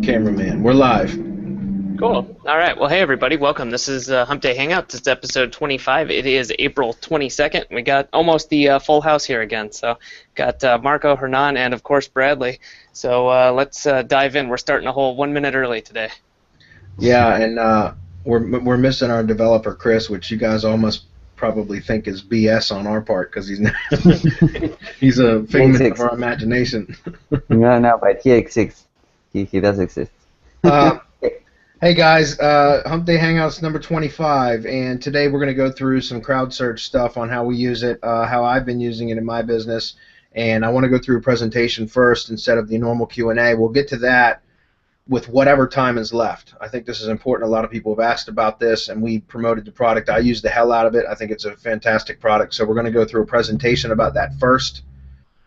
Cameraman, we're live. Cool. All right. Well, hey, everybody. Welcome. This is Hump Day Hangouts. It's episode 25. It is April 22nd. We got almost the full house here again. So got Marco, Hernan, and, of course, Bradley. So let's dive in. We're starting a whole 1 minute early today. Yeah, and we're missing our developer, Chris, which you guys all must probably think is BS on our part because he's he's a figment of our imagination. No, but he exists. He does exist. Hey guys, Hump Day Hangouts number 25, and today we're going to go through some Crowdsearch stuff on how we use it, how I've been using it in my business, and I want to go through a presentation first instead of the normal Q&A. We'll get to that with whatever time is left. I think this is important. A lot of people have asked about this, and we promoted the product. I use the hell out of it. I think it's a fantastic product, so we're going to go through a presentation about that first.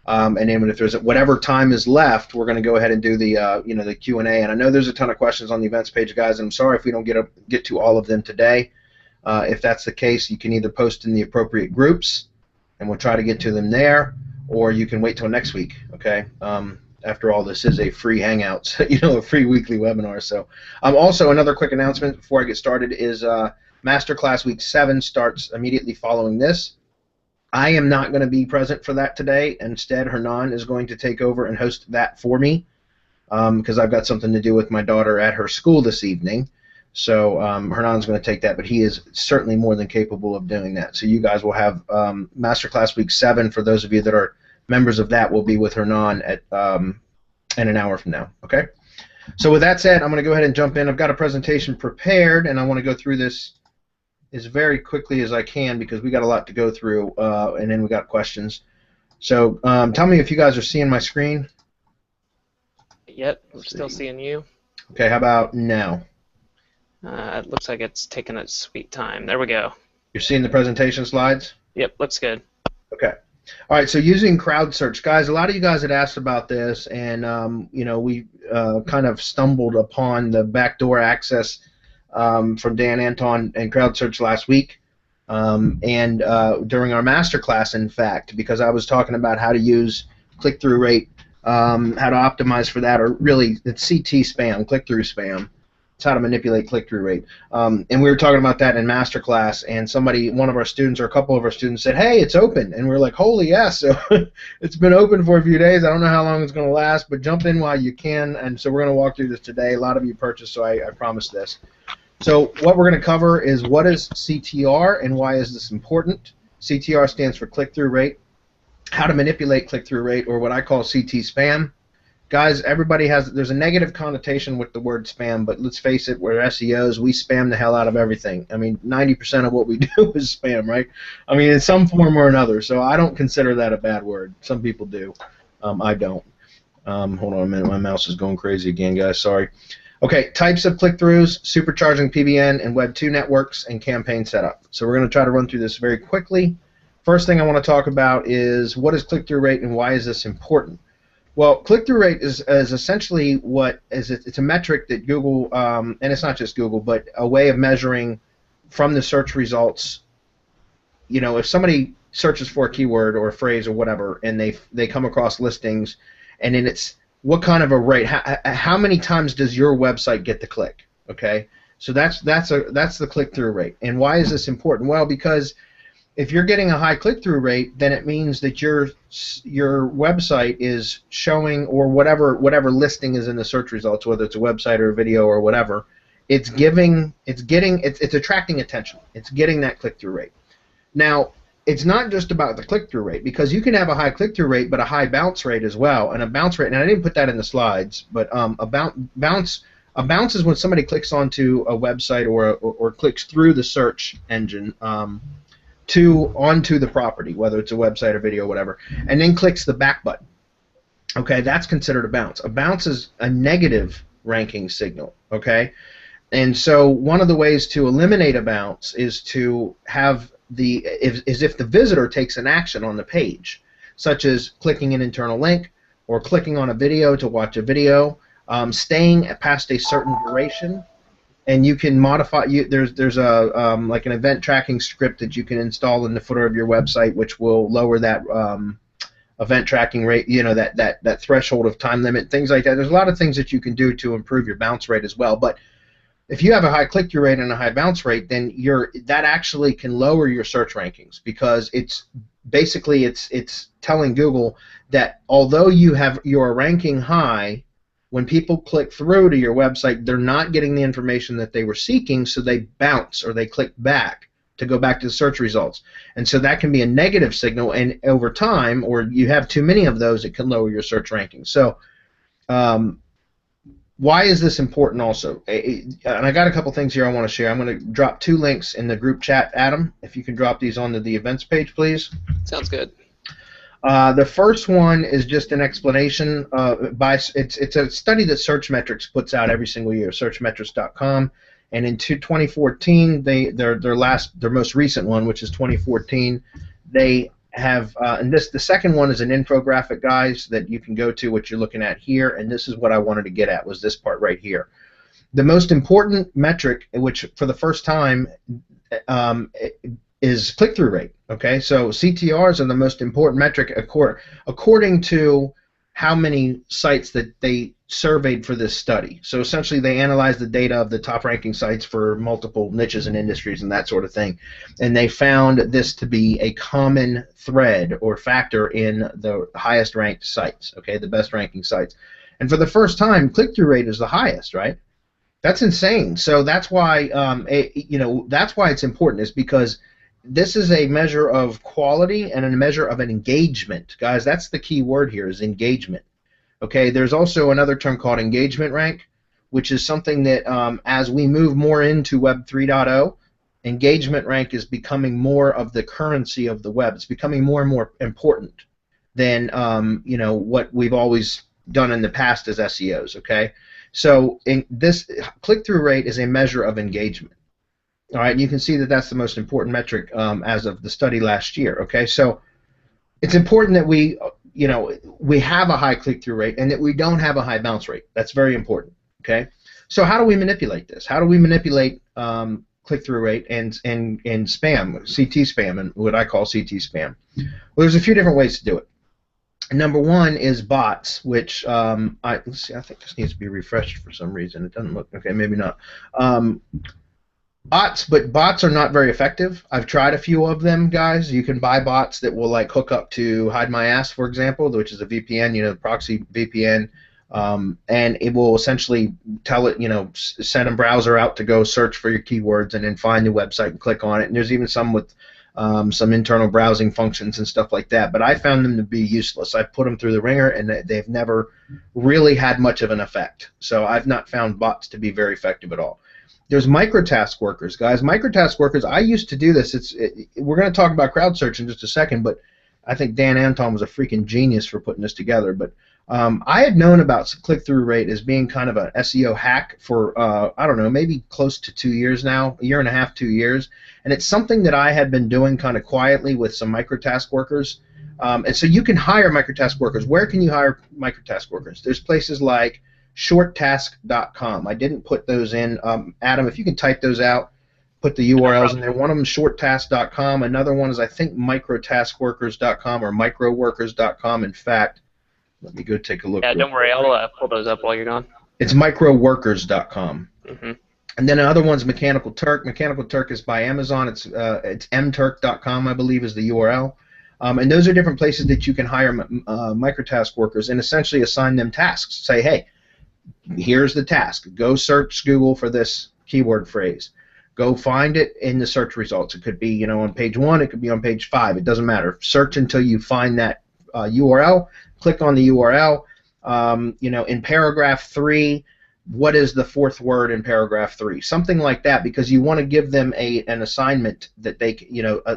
And then if there's whatever time is left, we're going to go ahead and do the the Q&A. And I know there's a ton of questions on the events page, guys. And I'm sorry if we don't get to all of them today. If that's the case, you can either post in the appropriate groups, and we'll try to get to them there, or you can wait till next week. Okay. After all, this is a free Hangouts, a free weekly webinar. So, also another quick announcement before I get started is Masterclass Week 7 starts immediately following this. I am not going to be present for that today. Instead, Hernan is going to take over and host that for me because I've got something to do with my daughter at her school this evening. So Hernan's going to take that, but he is certainly more than capable of doing that. So you guys will have Masterclass Week 7. For those of you that are members of that, will be with Hernan at in an hour from now. Okay. So with that said, I'm going to go ahead and jump in. I've got a presentation prepared, and I want to go through this as very quickly as I can because we got a lot to go through, and then we got questions. So tell me if you guys are seeing my screen. Yep, we're still seeing you. Okay, how about now? It looks like it's taking a sweet time. There we go. You're seeing the presentation slides? Yep, looks good. Okay. All right, so using Crowdsearch. Guys, a lot of you guys had asked about this, and we kind of stumbled upon the backdoor access from Dan Anton and Crowdsearch last week, and during our masterclass, in fact, because I was talking about how to use click-through rate, how to optimize for that, or really it's CT spam, click-through spam. It's how to manipulate click-through rate, and we were talking about that in masterclass, and one of our students or a couple of our students said, "Hey, it's open," and we're like, "Holy yes!" So it's been open for a few days. I don't know how long it's going to last, but jump in while you can. And so we're going to walk through this today. A lot of you purchased, so I promise this. So what we're going to cover is what is CTR and why is this important. CTR stands for click-through rate, how to manipulate click-through rate, or what I call CT spam. Guys, there's a negative connotation with the word spam, but let's face it, we're SEOs, we spam the hell out of everything. I mean, 90% of what we do is spam, right? I mean, in some form or another, so I don't consider that a bad word. Some people do. I don't. Hold on a minute, my mouse is going crazy again, guys, sorry. Okay, types of click-throughs, Supercharging PBN and Web 2 networks, and campaign setup. So we're going to try to run through this very quickly. First thing I want to talk about is what is click-through rate and why is this important? Well, click-through rate is essentially it's a metric that Google, and it's not just Google, but a way of measuring from the search results. If somebody searches for a keyword or a phrase or whatever, and they come across listings, and then it's what kind of a rate? How many times does your website get the click? Okay, so that's the click-through rate. And why is this important? Well, because if you're getting a high click-through rate, then it means that your website is showing, or whatever listing is in the search results, whether it's a website or a video or whatever, it's attracting attention. It's getting that click-through rate. Now, it's not just about the click-through rate, because you can have a high click-through rate but a high bounce rate as well. And a bounce rate, and I didn't put that in the slides, but a bounce is when somebody clicks onto a website or clicks through the search engine onto the property, whether it's a website or video or whatever, and then clicks the back button. Okay, that's considered a bounce. A bounce is a negative ranking signal. Okay, and so one of the ways to eliminate a bounce is to have if the visitor takes an action on the page, such as clicking an internal link or clicking on a video to watch a video, staying past a certain duration, and you can modify. There's a like an event tracking script that you can install in the footer of your website, which will lower that event tracking rate, that threshold of time limit, things like that. There's a lot of things that you can do to improve your bounce rate as well. But if you have a high click-through rate and a high bounce rate, then that actually can lower your search rankings, because it's basically it's telling Google that although you're ranking high, when people click through to your website, they're not getting the information that they were seeking, so they bounce or they click back to go back to the search results. And so that can be a negative signal, and over time, or you have too many of those, it can lower your search rankings. So why is this important also? And I got a couple things here I want to share. I'm going to drop 2 links in the group chat. Adam, if you can drop these onto the events page, please. Sounds good. The first one is just an explanation. It's a study that Searchmetrics puts out every single year, searchmetrics.com. And in 2014, their most recent one, which is 2014, they have, and the second one is an infographic, guys, that you can go to, what you're looking at here, and this is what I wanted to get at, was this part right here. The most important metric, which for the first time is click-through rate. Okay, so CTRs are the most important metric according to how many sites that they surveyed for this study. So essentially they analyzed the data of the top ranking sites for multiple niches and industries and that sort of thing, and they found this to be a common thread or factor in the highest ranked sites, okay, the best ranking sites. And for the first time, click-through rate is the highest, right? That's insane. So that's why that's why it's important, is because this is a measure of quality and a measure of an engagement. Guys, that's the key word here, is engagement. Okay, there's also another term called engagement rank, which is something that as we move more into Web 3.0, engagement rank is becoming more of the currency of the web. It's becoming more and more important than what we've always done in the past as SEOs. Okay, so this click-through rate is a measure of engagement. All right, and you can see that that's the most important metric as of the study last year. Okay, so it's important that we have a high click-through rate and that we don't have a high bounce rate. That's very important. Okay, so how do we manipulate this? How do we manipulate click-through rate and spam, CT spam, and what I call CT spam? Well, there's a few different ways to do it. Number one is bots, which let's see. I think this needs to be refreshed for some reason. It doesn't look okay. Maybe not. Bots are not very effective. I've tried a few of them, guys. You can buy bots that will like hook up to Hide My Ass, for example, which is a VPN, proxy VPN, and it will essentially tell it, send a browser out to go search for your keywords and then find the website and click on it. And there's even some with some internal browsing functions and stuff like that. But I found them to be useless. I've put them through the ringer, and they've never really had much of an effect. So I've not found bots to be very effective at all. There's microtask workers, guys. Microtask workers, I used to do this. We're going to talk about Crowdsearch in just a second, but I think Dan Anton was a freaking genius for putting this together. But I had known about click-through rate as being kind of an SEO hack for, I don't know, maybe close to 2 years now, a year and a half, 2 years. And it's something that I had been doing kind of quietly with some microtask workers. And so you can hire microtask workers. Where can you hire microtask workers? There's places like shorttask.com. I didn't put those in. Adam, if you can type those out, put the URLs in there. One of them is shorttask.com. Another one is, I think, microtaskworkers.com or microworkers.com. In fact, let me go take a look. Yeah, don't worry. I'll pull those up while you're gone. It's microworkers.com. Mm-hmm. And then another one's Mechanical Turk. Mechanical Turk is by Amazon. It's mturk.com, I believe, is the URL. And those are different places that you can hire microtask workers and essentially assign them tasks. Say, hey, here's the task. Go search Google for this keyword phrase. Go find it in the search results. It could be, on page 1. It could be on page 5. It doesn't matter. Search until you find that URL. Click on the URL. In paragraph 3, what is the 4th word in paragraph 3? Something like that, because you want to give them an assignment that they,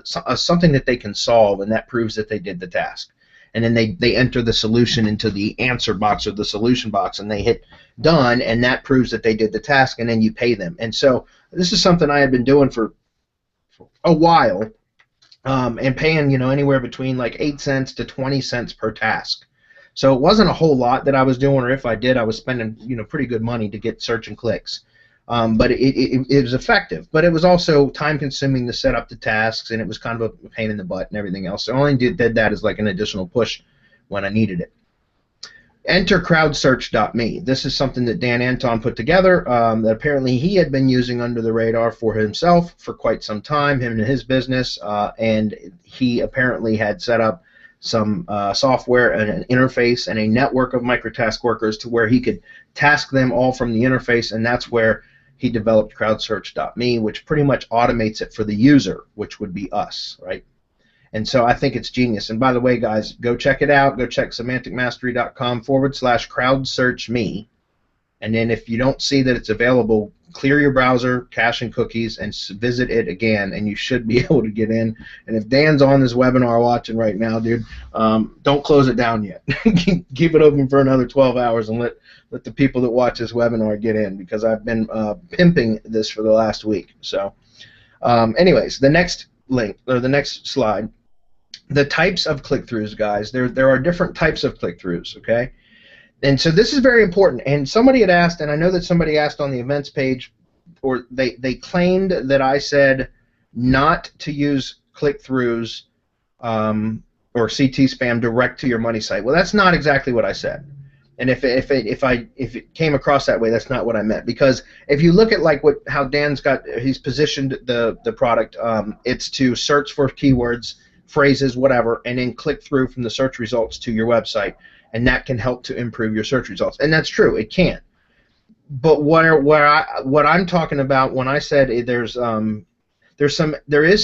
something that they can solve, and that proves that they did the task. And then they enter the solution into the answer box or the solution box, and they hit done, and that proves that they did the task, and then you pay them. And so this is something I had been doing for a while, and paying anywhere between like 8 cents to 20 cents per task. So it wasn't a whole lot that I was doing, or if I did, I was spending pretty good money to get search and clicks. But it was effective, but it was also time-consuming to set up the tasks, and it was kind of a pain in the butt and everything else. So I only did that as like an additional push when I needed it. Enter crowdsearch.me. This is something that Dan Anton put together that apparently he had been using under the radar for himself for quite some time, him and his business, and he apparently had set up some software and an interface and a network of microtask workers to where he could task them all from the interface, and that's where he developed crowdsearch.me, which pretty much automates it for the user, which would be us, right? And so I think it's genius. And by the way, guys, go check it out. Go check semanticmastery.com/crowdsearchme. And then if you don't see that it's available, clear your browser, cache and cookies, and visit it again, and you should be able to get in. And if Dan's on this webinar watching right now, dude, don't close it down yet. Keep it open for another 12 hours and let the people that watch this webinar get in, because I've been pimping this for the last week. So anyways, the next link, or the next slide, the types of click-throughs, guys. There are different types of click-throughs, okay? And so this is very important. And somebody had asked, and I know that somebody asked on the events page, or they claimed that I said not to use click-throughs or CT spam direct to your money site. Well, that's not exactly what I said. And if it came across that way, that's not what I meant. Because if you look at like how Dan's he's positioned the product, it's to search for keywords, phrases, whatever, and then click through from the search results to your website, and that can help to improve your search results. And that's true, it can. But what I'm talking about when I said there is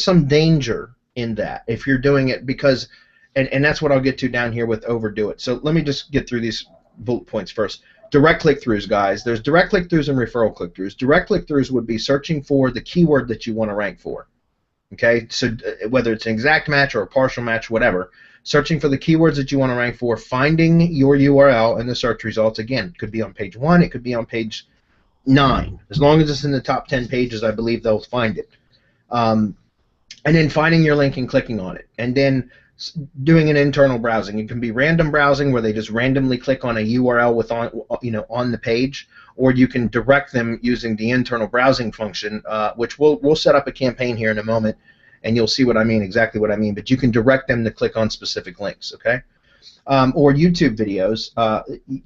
some danger in that if you're doing it, because and that's what I'll get to down here with overdo it. So let me just get through these bullet points first. Direct click-throughs, guys. There's direct click-throughs and referral click-throughs. Direct click-throughs would be searching for the keyword that you want to rank for. Okay, so whether it's an exact match or a partial match, whatever, searching for the keywords that you want to rank for, finding your URL in the search results. Again, it could be on page 1, it could be on page 9. As long as it's in the top 10 pages, I believe they'll find it. And then finding your link and clicking on it. And then doing an internal browsing. It can be random browsing where they just randomly click on a URL on the page, or you can direct them using the internal browsing function, which we'll set up a campaign here in a moment, and you'll see what I mean, exactly what I mean. But you can direct them to click on specific links, okay? Or YouTube videos,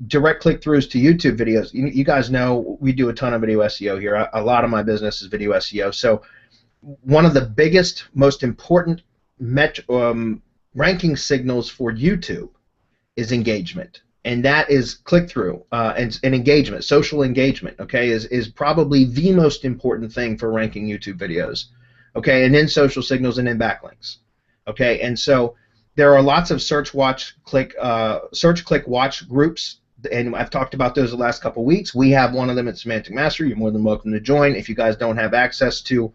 direct click-throughs to YouTube videos. You guys know we do a ton of video SEO here. A lot of my business is video SEO. So one of the biggest, most important ranking signals for YouTube is engagement, and that is click-through and engagement, social engagement. Okay, is probably the most important thing for ranking YouTube videos. Okay, and then social signals, and then backlinks. Okay, and so there are lots of search, click, watch groups, and I've talked about those the last couple of weeks. We have one of them at Semantic Mastery. You're more than welcome to join. If you guys don't have access to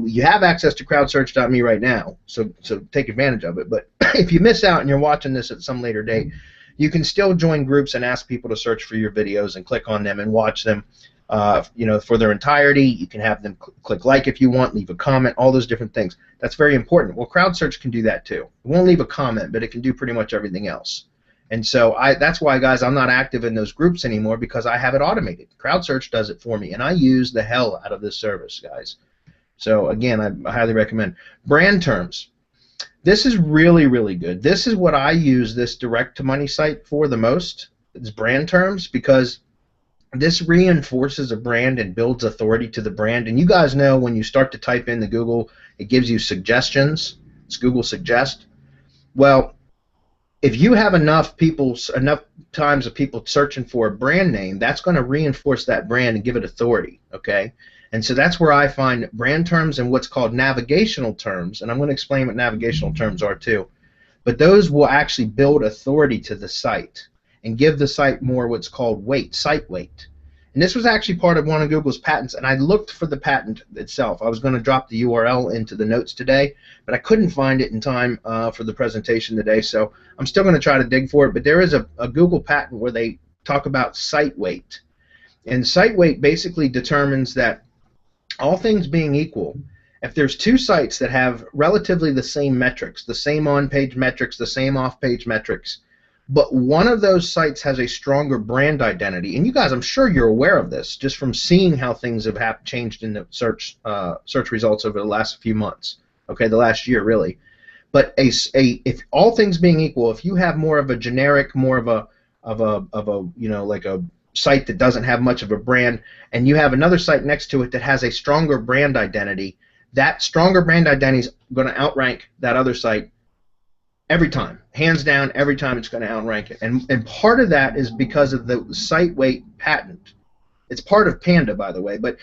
you have access to crowdsearch.me right now, so take advantage of it. But if you miss out and you're watching this at some later date, you can still join groups and ask people to search for your videos and click on them and watch them, for their entirety. You can have them click like if you want, leave a comment, all those different things. That's very important. Well, CrowdSearch can do that too. It won't leave a comment, but it can do pretty much everything else. And so that's why, guys, I'm not active in those groups anymore, because I have it automated. CrowdSearch does it for me, and I use the hell out of this service, guys. So again, I highly recommend. Brand terms. This is really, really good. This is what I use this direct-to-money site for the most. It's brand terms, because this reinforces a brand and builds authority to the brand. And you guys know when you start to type in the Google, it gives you suggestions. It's Google Suggest. Well, if you have enough times of people searching for a brand name, that's going to reinforce that brand and give it authority. Okay. And so that's where I find brand terms and what's called navigational terms, and I'm going to explain what navigational terms are too. But those will actually build authority to the site and give the site more what's called weight, site weight. And this was actually part of one of Google's patents, and I looked for the patent itself. I was going to drop the URL into the notes today, but I couldn't find it in time for the presentation today, so I'm still going to try to dig for it. But there is a Google patent where they talk about site weight. And site weight basically determines that all things being equal, if there's two sites that have relatively the same metrics, the same on-page metrics, the same off-page metrics, but one of those sites has a stronger brand identity, and you guys, I'm sure you're aware of this just from seeing how things have changed in the search results over the last few months, okay, the last year really. But if all things being equal, if you have more of a generic, more of a like a site that doesn't have much of a brand, and you have another site next to it that has a stronger brand identity, that stronger brand identity is going to outrank that other site every time, hands down. Every time it's going to outrank it, and part of that is because of the site weight patent. It's part of Panda, by the way, but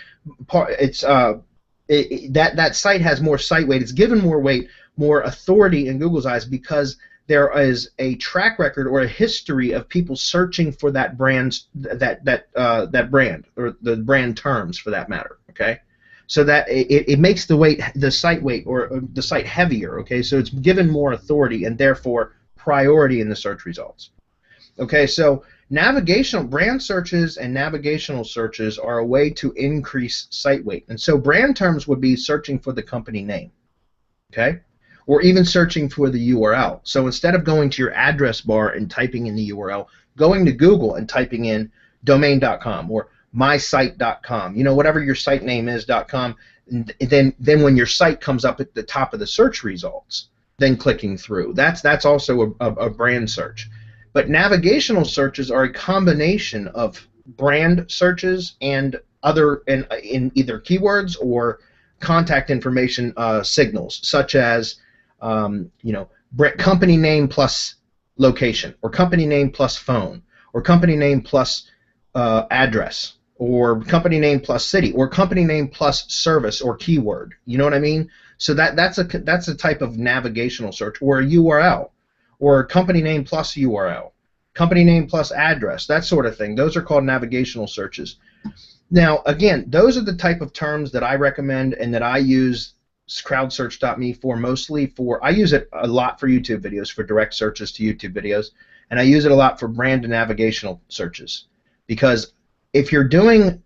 that site has more site weight. It's given more weight, more authority in Google's eyes because there is a track record or a history of people searching for that brand, that brand, or the brand terms for that matter. Okay, so that it makes the site weight or the site heavier. Okay, so it's given more authority and therefore priority in the search results. Okay, so navigational brand searches and navigational searches are a way to increase site weight. And so brand terms would be searching for the company name, okay, or even searching for the URL. So instead of going to your address bar and typing in the URL, going to Google and typing in domain.com or mysite.com, whatever your site name is, .com, and then when your site comes up at the top of the search results, then clicking through. That's also a brand search. But navigational searches are a combination of brand searches and in either keywords or contact information signals, such as company name plus location, or company name plus phone, or company name plus address, or company name plus city, or company name plus service or keyword. You know what I mean? So that's a type of navigational search, or a URL. Or company name plus URL, company name plus address, that sort of thing. Those are called navigational searches. Now, again, those are the type of terms that I recommend and that I use crowdsearch.me for mostly I use it a lot for YouTube videos, for direct searches to YouTube videos, and I use it a lot for brand and navigational searches. Because if you're doing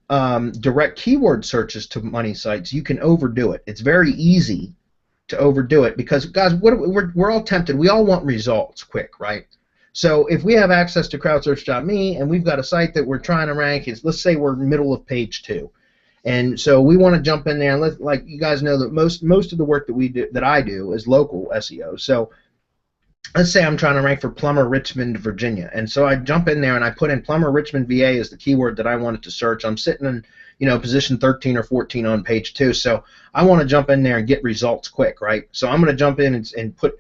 direct keyword searches to money sites, you can overdo it. It's very easy to overdo it because, guys, we're all tempted. We all want results quick, right? So if we have access to crowdsearch.me and we've got a site that we're trying to rank, let's say we're middle of page 2, and so we want to jump in there and like you guys know that most of the work that I do is local SEO. So let's say I'm trying to rank for Plummer, Richmond, Virginia, and so I jump in there and I put in Plummer, Richmond, VA as the keyword that I wanted to search. I'm sitting in position 13 or 14 on page 2, so I want to jump in there and get results quick, right? So I'm going to jump in and put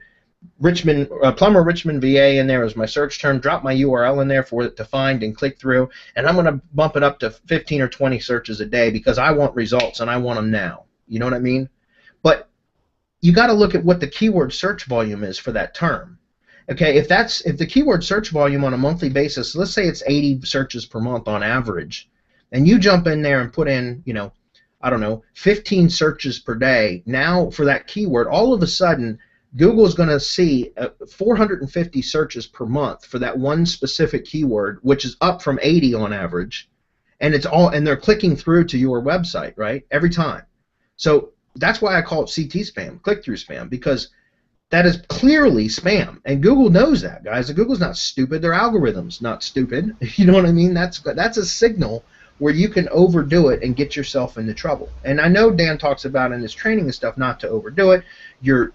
Plummer, Richmond, VA in there as my search term, drop my URL in there for it to find and click through, and I'm going to bump it up to 15 or 20 searches a day because I want results and I want them now. You know what I mean? But you got to look at what the keyword search volume is for that term. Okay, if the keyword search volume on a monthly basis, let's say it's 80 searches per month on average, and you jump in there and put in, I don't know, 15 searches per day, now for that keyword, all of a sudden Google's going to see 450 searches per month for that one specific keyword, which is up from 80 on average, and they're clicking through to your website, right? Every time. So that's why I call it CT spam, click-through spam, because that is clearly spam, and Google knows that, guys. Google's not stupid. Their algorithm's not stupid. You know what I mean? That's a signal where you can overdo it and get yourself into trouble. And I know Dan talks about in his training and stuff not to overdo it. Your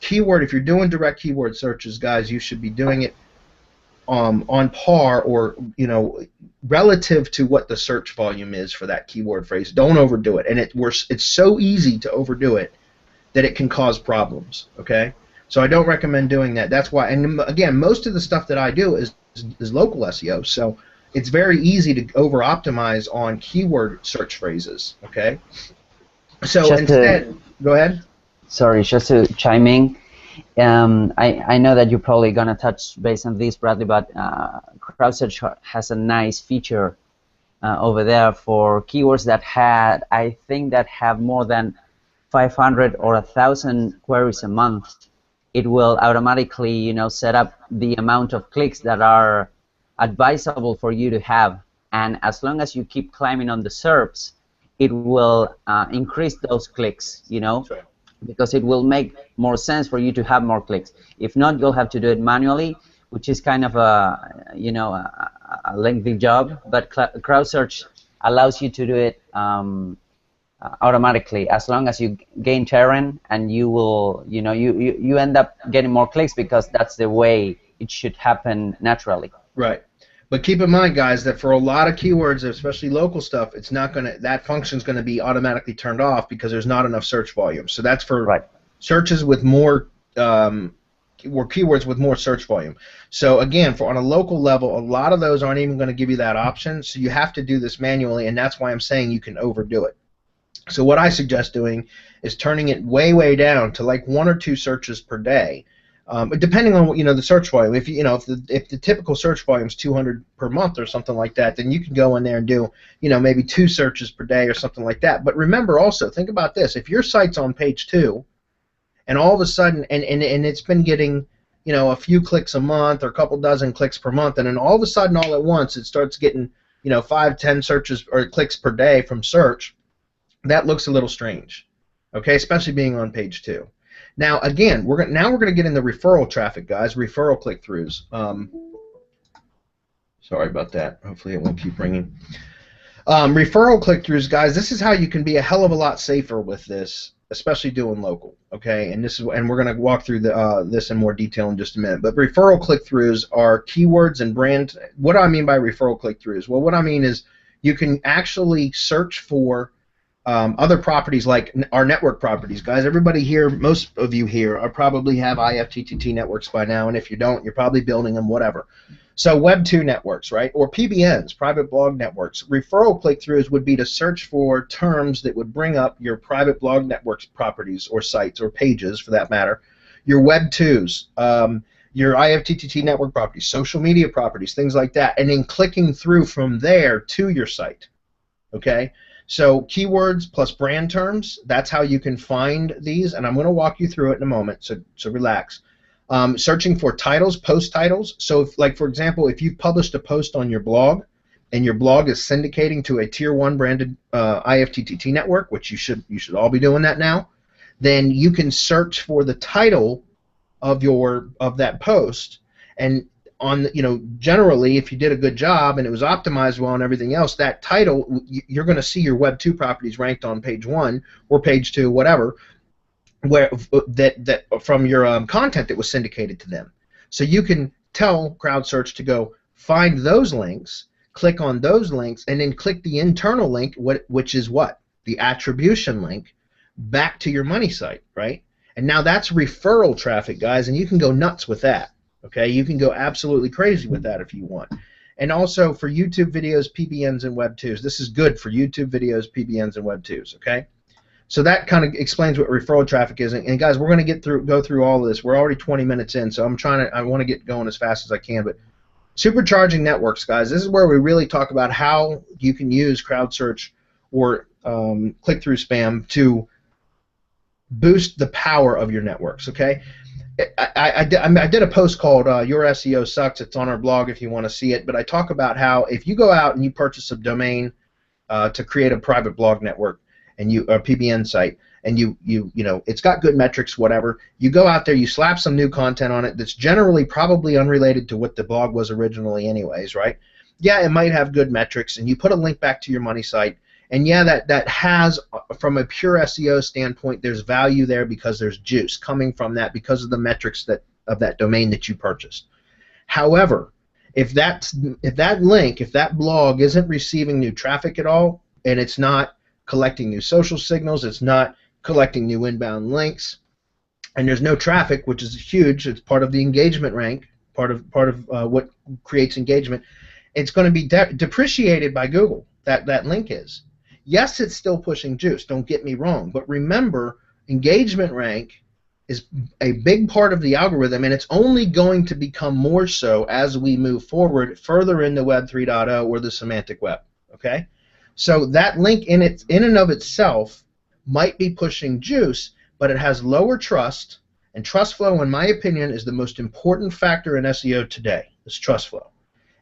keyword, if you're doing direct keyword searches, guys, you should be doing it on par or relative to what the search volume is for that keyword phrase. Don't overdo it. And it's so easy to overdo it that it can cause problems. Okay. So I don't recommend doing that. That's why, and again, most of the stuff that I do is local SEO, so it's very easy to over-optimize on keyword search phrases, okay? So instead, go ahead. Sorry, just to chime in, I know that you're probably going to touch base on this, Bradley, but Crowdsearch has a nice feature over there for keywords that have more than 500 or 1,000 queries a month. It will automatically, set up the amount of clicks that are advisable for you to have, and as long as you keep climbing on the SERPs, it will increase those clicks, Right. Because it will make more sense for you to have more clicks. If not, you'll have to do it manually, which is kind of a lengthy job, but Crowdsearch allows you to do it automatically, as long as you gain terrain, and you will, you end up getting more clicks, because that's the way it should happen naturally. Right. But keep in mind, guys, that for a lot of keywords, especially local stuff, it's not going to, that function's going to be automatically turned off because there's not enough search volume. So that's for searches with more or keywords with more search volume. So again, on a local level, a lot of those aren't even going to give you that option. So you have to do this manually, and that's why I'm saying you can overdo it. So what I suggest doing is turning it way down to like 1 or 2 searches per day, depending on what, the search volume. If if the typical search volume is 200 per month or something like that, then you can go in there and do maybe 2 searches per day or something like that. But remember also, think about this: if your site's on page 2, and all of a sudden, and it's been getting a few clicks a month or a couple dozen clicks per month, and then all of a sudden, all at once, it starts getting 5, 10 searches or clicks per day from search. That looks a little strange, okay? Especially being on page 2. Now, again, we're gonna get into referral traffic, guys. Referral click-throughs. Sorry about that. Hopefully, it won't keep ringing. Referral click-throughs, guys. This is how you can be a hell of a lot safer with this, especially doing local, okay? And we're gonna walk through this in more detail in just a minute. But referral click-throughs are keywords and brand. What do I mean by referral click-throughs? Well, what I mean is you can actually search for other properties like our network properties, guys. Everybody here, most of you here, probably have IFTTT networks by now, and if you don't, you're probably building them, whatever. So Web 2 networks, right, or PBNs, private blog networks. Referral click-throughs would be to search for terms that would bring up your private blog networks properties or sites or pages, for that matter, your Web 2s, your IFTTT network properties, social media properties, things like that, and then clicking through from there to your site, okay? So keywords plus brand terms, that's how you can find these, and I'm going to walk you through it in a moment, so relax. Searching for titles, post titles. So like, for example, if you've published a post on your blog and your blog is syndicating to a tier 1 branded IFTTT network, which you should all be doing that now, then you can search for the title of that post, and generally, if you did a good job and it was optimized well and everything else, that title, you're going to see your Web 2 properties ranked on page 1 or page 2, whatever, where that from your content that was syndicated to them. So you can tell Crowdsearch to go find those links, click on those links, and then click the internal link, which is what? The attribution link, back to your money site, right? And now that's referral traffic, guys, and you can go nuts with that. Okay, you can go absolutely crazy with that if you want. And also for YouTube videos, PBNs, and Web 2s. This is good for YouTube videos, PBNs, and Web 2s, okay? So that kind of explains what referral traffic is. And guys, we're going to go through all of this. We're already 20 minutes in, so I want to get going as fast as I can. But Supercharging Networks, guys, this is where we really talk about how you can use Crowdsearch or click-through spam to boost the power of your networks, okay? I did a post called Your SEO Sucks. It's on our blog if you want to see it. But I talk about how if you go out and you purchase a domain to create a private blog network and a PBN site, and it's got good metrics, whatever. You go out there, you slap some new content on it that's generally probably unrelated to what the blog was originally, anyways, right? Yeah, it might have good metrics, and you put a link back to your money site. And yeah, that has, from a pure SEO standpoint, there's value there because there's juice coming from that because of the metrics of that domain that you purchased. However, if that blog isn't receiving new traffic at all, and it's not collecting new social signals, it's not collecting new inbound links, and there's no traffic, which is huge, it's part of the engagement rank, part of what creates engagement, it's going to be depreciated by Google, that link is. Yes, it's still pushing juice, don't get me wrong, but remember, engagement rank is a big part of the algorithm, and it's only going to become more so as we move forward further into Web 3.0 or the semantic web, okay? So that link in and of itself might be pushing juice, but it has lower trust, and trust flow, in my opinion, is the most important factor in SEO today, is trust flow.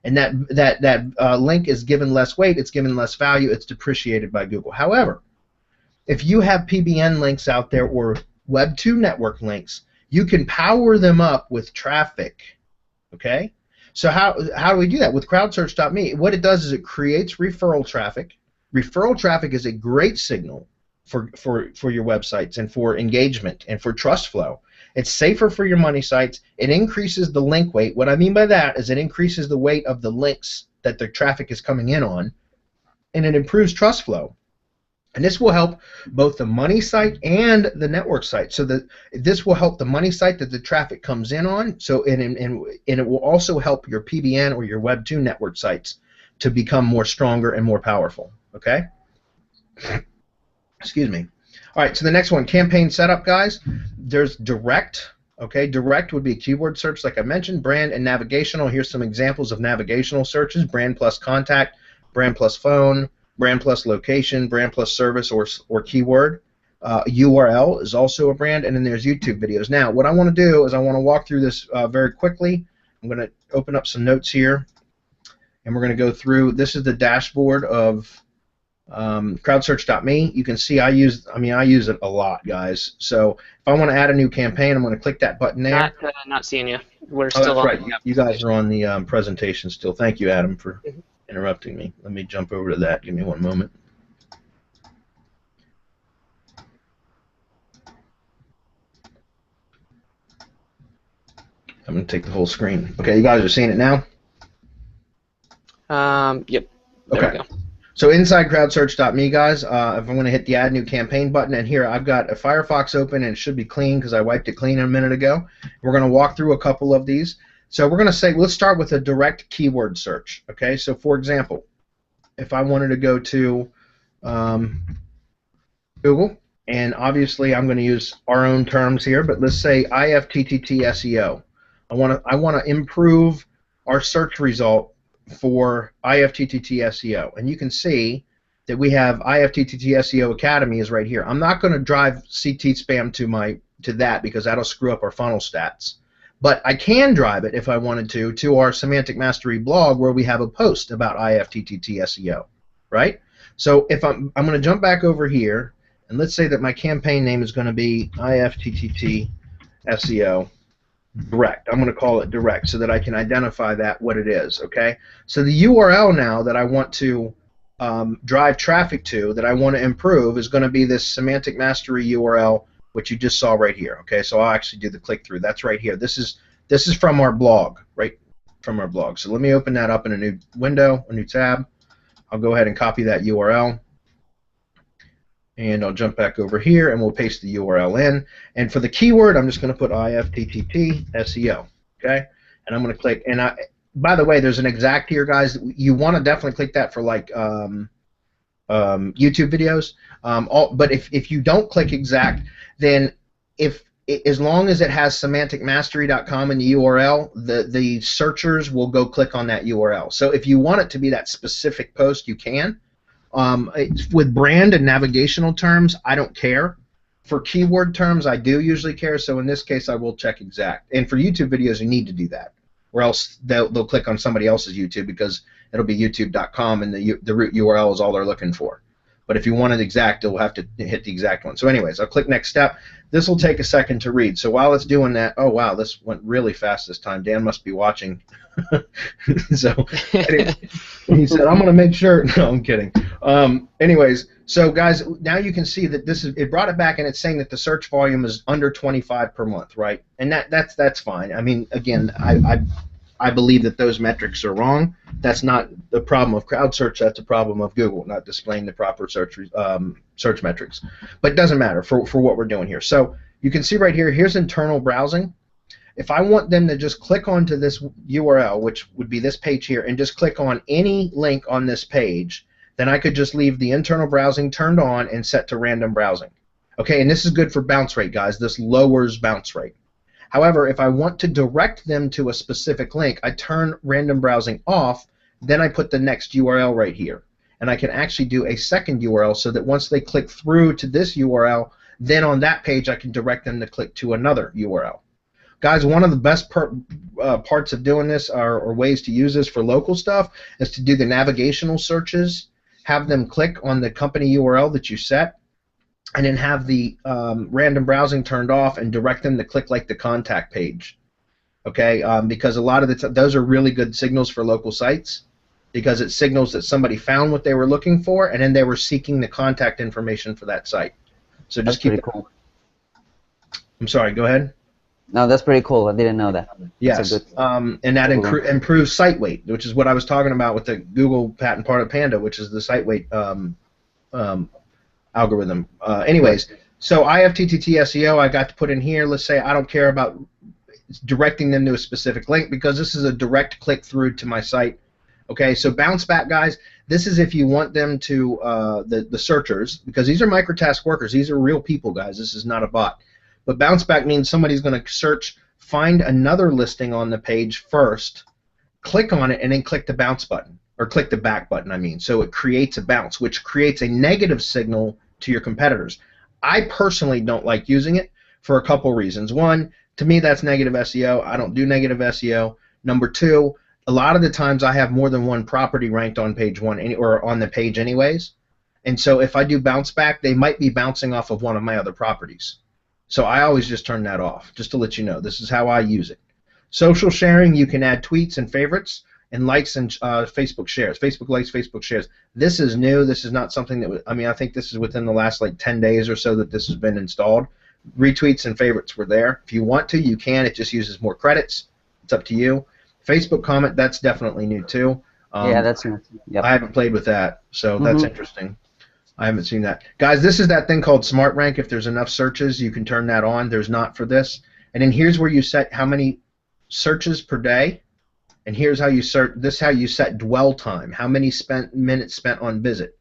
And that link is given less weight, it's given less value, it's depreciated by Google. However, if you have PBN links out there or Web 2 network links, you can power them up with traffic, okay? So how do we do that? With Crowdsearch.me, what it does is it creates referral traffic. Referral traffic is a great signal for your websites and for engagement and for trust flow. It's safer for your money sites. It increases the link weight. What I mean by that is it increases the weight of the links that the traffic is coming in on, and it improves trust flow. And this will help both the money site and the network site. So that this will help the money site that the traffic comes in on. So and it will also help your PBN or your Web 2 network sites to become more stronger and more powerful. Okay. Excuse me. All right. So the next one, campaign setup, guys. There's direct. Okay. Direct would be a keyword search, like I mentioned. Brand and navigational. Here's some examples of navigational searches: brand plus contact, brand plus phone, brand plus location, brand plus service or keyword. URL is also a brand, and then there's YouTube videos. Now, what I want to do is I want to walk through this very quickly. I'm going to open up some notes here, and we're going to go through. This is the dashboard of Crowdsearch.me. You can see I use it a lot, guys. So if I want to add a new campaign, I'm going to click that button there. Not seeing you. We're Oh, still on. that's right. You guys are on the presentation still. Thank you, Adam, for interrupting me. Let me jump over to that. Give me one moment. I'm going to take the whole screen. Okay, you guys are seeing it now? Yep. There we go. So inside crowdsearch.me, guys, if I'm going to hit the Add New Campaign button, and here I've got a Firefox open, and it should be clean because I wiped it clean a minute ago. We're going to walk through a couple of these. So we're going to say, let's start with a direct keyword search. Okay, so for example, if I wanted to go to Google, and obviously I'm going to use our own terms here, but let's say IFTTT SEO. I want to improve our search result for IFTTT SEO, and you can see that we have IFTTT SEO Academy is right here. I'm not going to drive CT spam to that because that'll screw up our funnel stats. But I can drive it if I wanted to our Semantic Mastery blog where we have a post about IFTTT SEO, right? So if I'm going to jump back over here, and let's say that my campaign name is going to be IFTTT SEO direct. I'm going to call it direct so that I can identify that what it is, okay? So the URL now that I want to drive traffic to, that I want to improve, is going to be this Semantic Mastery URL, which you just saw right here, okay? So I'll actually do the click-through. That's right here. This is from our blog, right? From our blog. So let me open that up in a new window, a new tab. I'll go ahead and copy that URL. And I'll jump back over here, and we'll paste the URL in. And for the keyword, I'm just going to put IFTTT SEO, okay? And I'm going to click. And by the way, there's an exact here, guys. You want to definitely click that for like YouTube videos. But if you don't click exact, then as long as it has semanticmastery.com in the URL, the searchers will go click on that URL. So if you want it to be that specific post, you can. With brand and navigational terms, I don't care. For keyword terms, I do usually care, so in this case I will check exact. And for YouTube videos, you need to do that, or else they'll click on somebody else's YouTube because it'll be youtube.com and the root URL is all they're looking for. But if you want it exact, you'll have to hit the exact one. So anyways, I'll click next step. This will take a second to read. So while it's doing that, oh wow, this went really fast this time. Dan must be watching. So anyway, he said, I'm going to make sure. No, I'm kidding. Anyways, so guys, now you can see that it brought it back, and it's saying that the search volume is under 25 per month, right? And that's fine. I mean, again, I believe that those metrics are wrong. That's not the problem of Crowdsearch. That's a problem of Google not displaying the proper search metrics. But it doesn't matter for what we're doing here. So you can see right here, here's internal browsing. If I want them to just click onto this URL, which would be this page here, and just click on any link on this page, then I could just leave the internal browsing turned on and set to random browsing. Okay, and this is good for bounce rate, guys. This lowers bounce rate. However, if I want to direct them to a specific link, I turn random browsing off, then I put the next URL right here. And I can actually do a second URL so that once they click through to this URL, then on that page I can direct them to click to another URL. Guys, one of the best parts of doing this or ways to use this for local stuff is to do the navigational searches, have them click on the company URL that you set, and then have the random browsing turned off and direct them to click like the contact page. Okay, because a lot of those are really good signals for local sites. because it signals that somebody found what they were looking for, and then they were seeking the contact information for that site. So That's just keep pretty it. cool. I'm sorry, go ahead. No, that's pretty cool. I didn't know that. Yes, and that improves site weight, which is what I was talking about with the Google patent part of Panda, which is the site weight algorithm. Anyways, so IFTTT SEO I got to put in here. Let's say I don't care about directing them to a specific link because this is a direct click through to my site. Okay, so bounce back, guys. This is if you want them to, the searchers, because these are microtask workers. These are real people, guys. This is not a bot. But bounce back means somebody's going to search, find another listing on the page first, click on it, and then click the bounce button, or click the back button, I mean. So it creates a bounce, which creates a negative signal to your competitors. I personally don't like using it for a couple reasons. One, to me that's negative SEO. I don't do negative SEO. Number two, a lot of the times I have more than one property ranked on page one or on the page anyways. And so if I do bounce back, they might be bouncing off of one of my other properties. So I always just turn that off, just to let you know. This is how I use it. Social sharing, you can add tweets and favorites and likes and Facebook shares. Facebook likes, Facebook shares. This is new. This is not something that, I mean, I think this is within the last like 10 days or so that this has been installed. Retweets and favorites were there. If you want to, you can. It just uses more credits. It's up to you. Facebook comment, that's definitely new too. Yeah, that's new. Yep. I haven't played with that, so that's interesting. I haven't seen that. Guys, this is that thing called SmartRank. If there's enough searches, you can turn that on. There's not for this. And then here's where you set how many searches per day. And here's how you search. This is how you set dwell time. How many minutes spent on visit.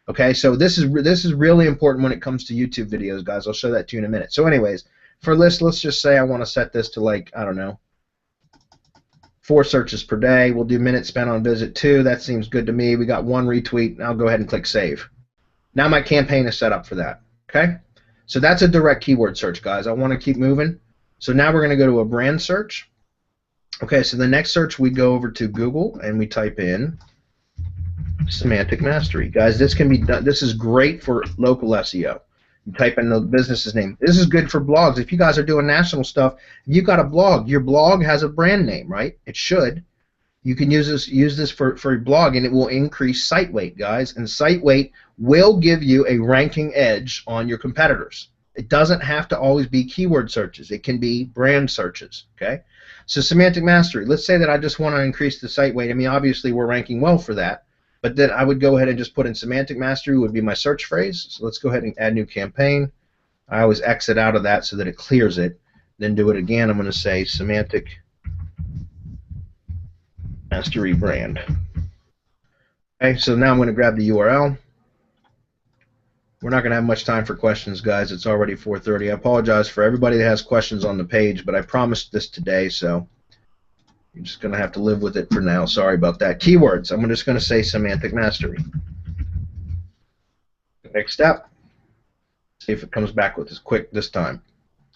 Okay, so this is really important when it comes to YouTube videos, guys. I'll show that to you in a minute. So anyways, for this, let's just say I want to set this to like, I don't know, 4 searches per day. We'll do minutes spent on visit 2. That seems good to me. We got 1 retweet. I'll go ahead and click save. Now my campaign is set up for that. Okay? So that's a direct keyword search, guys. I want to keep moving. So now we're going to go to a brand search. Okay, so the next search we go over to Google and we type in semantic mastery. Guys, this can be done. This is great for local SEO. You type in the business's name. This is good for blogs. If you guys are doing national stuff, if you've got a blog, your blog has a brand name, right? It should. You can use this for your blog, and it will increase site weight, guys. And site weight will give you a ranking edge on your competitors. It doesn't have to always be keyword searches. It can be brand searches. Okay. So semantic mastery. Let's say that I just want to increase the site weight. I mean, obviously we're ranking well for that, but then I would go ahead and just put in semantic mastery would be my search phrase. So let's go ahead and add new campaign. I always exit out of that so that it clears it. Then do it again. I'm going to say semantic mastery brand. Okay, so now I'm going to grab the URL. We're not going to have much time for questions, guys. It's already 4:30. I apologize for everybody that has questions on the page, but I promised this today, so you're just going to have to live with it for now. Sorry about that. Keywords. I'm just going to say semantic mastery. Next step. See if it comes back with this quick this time.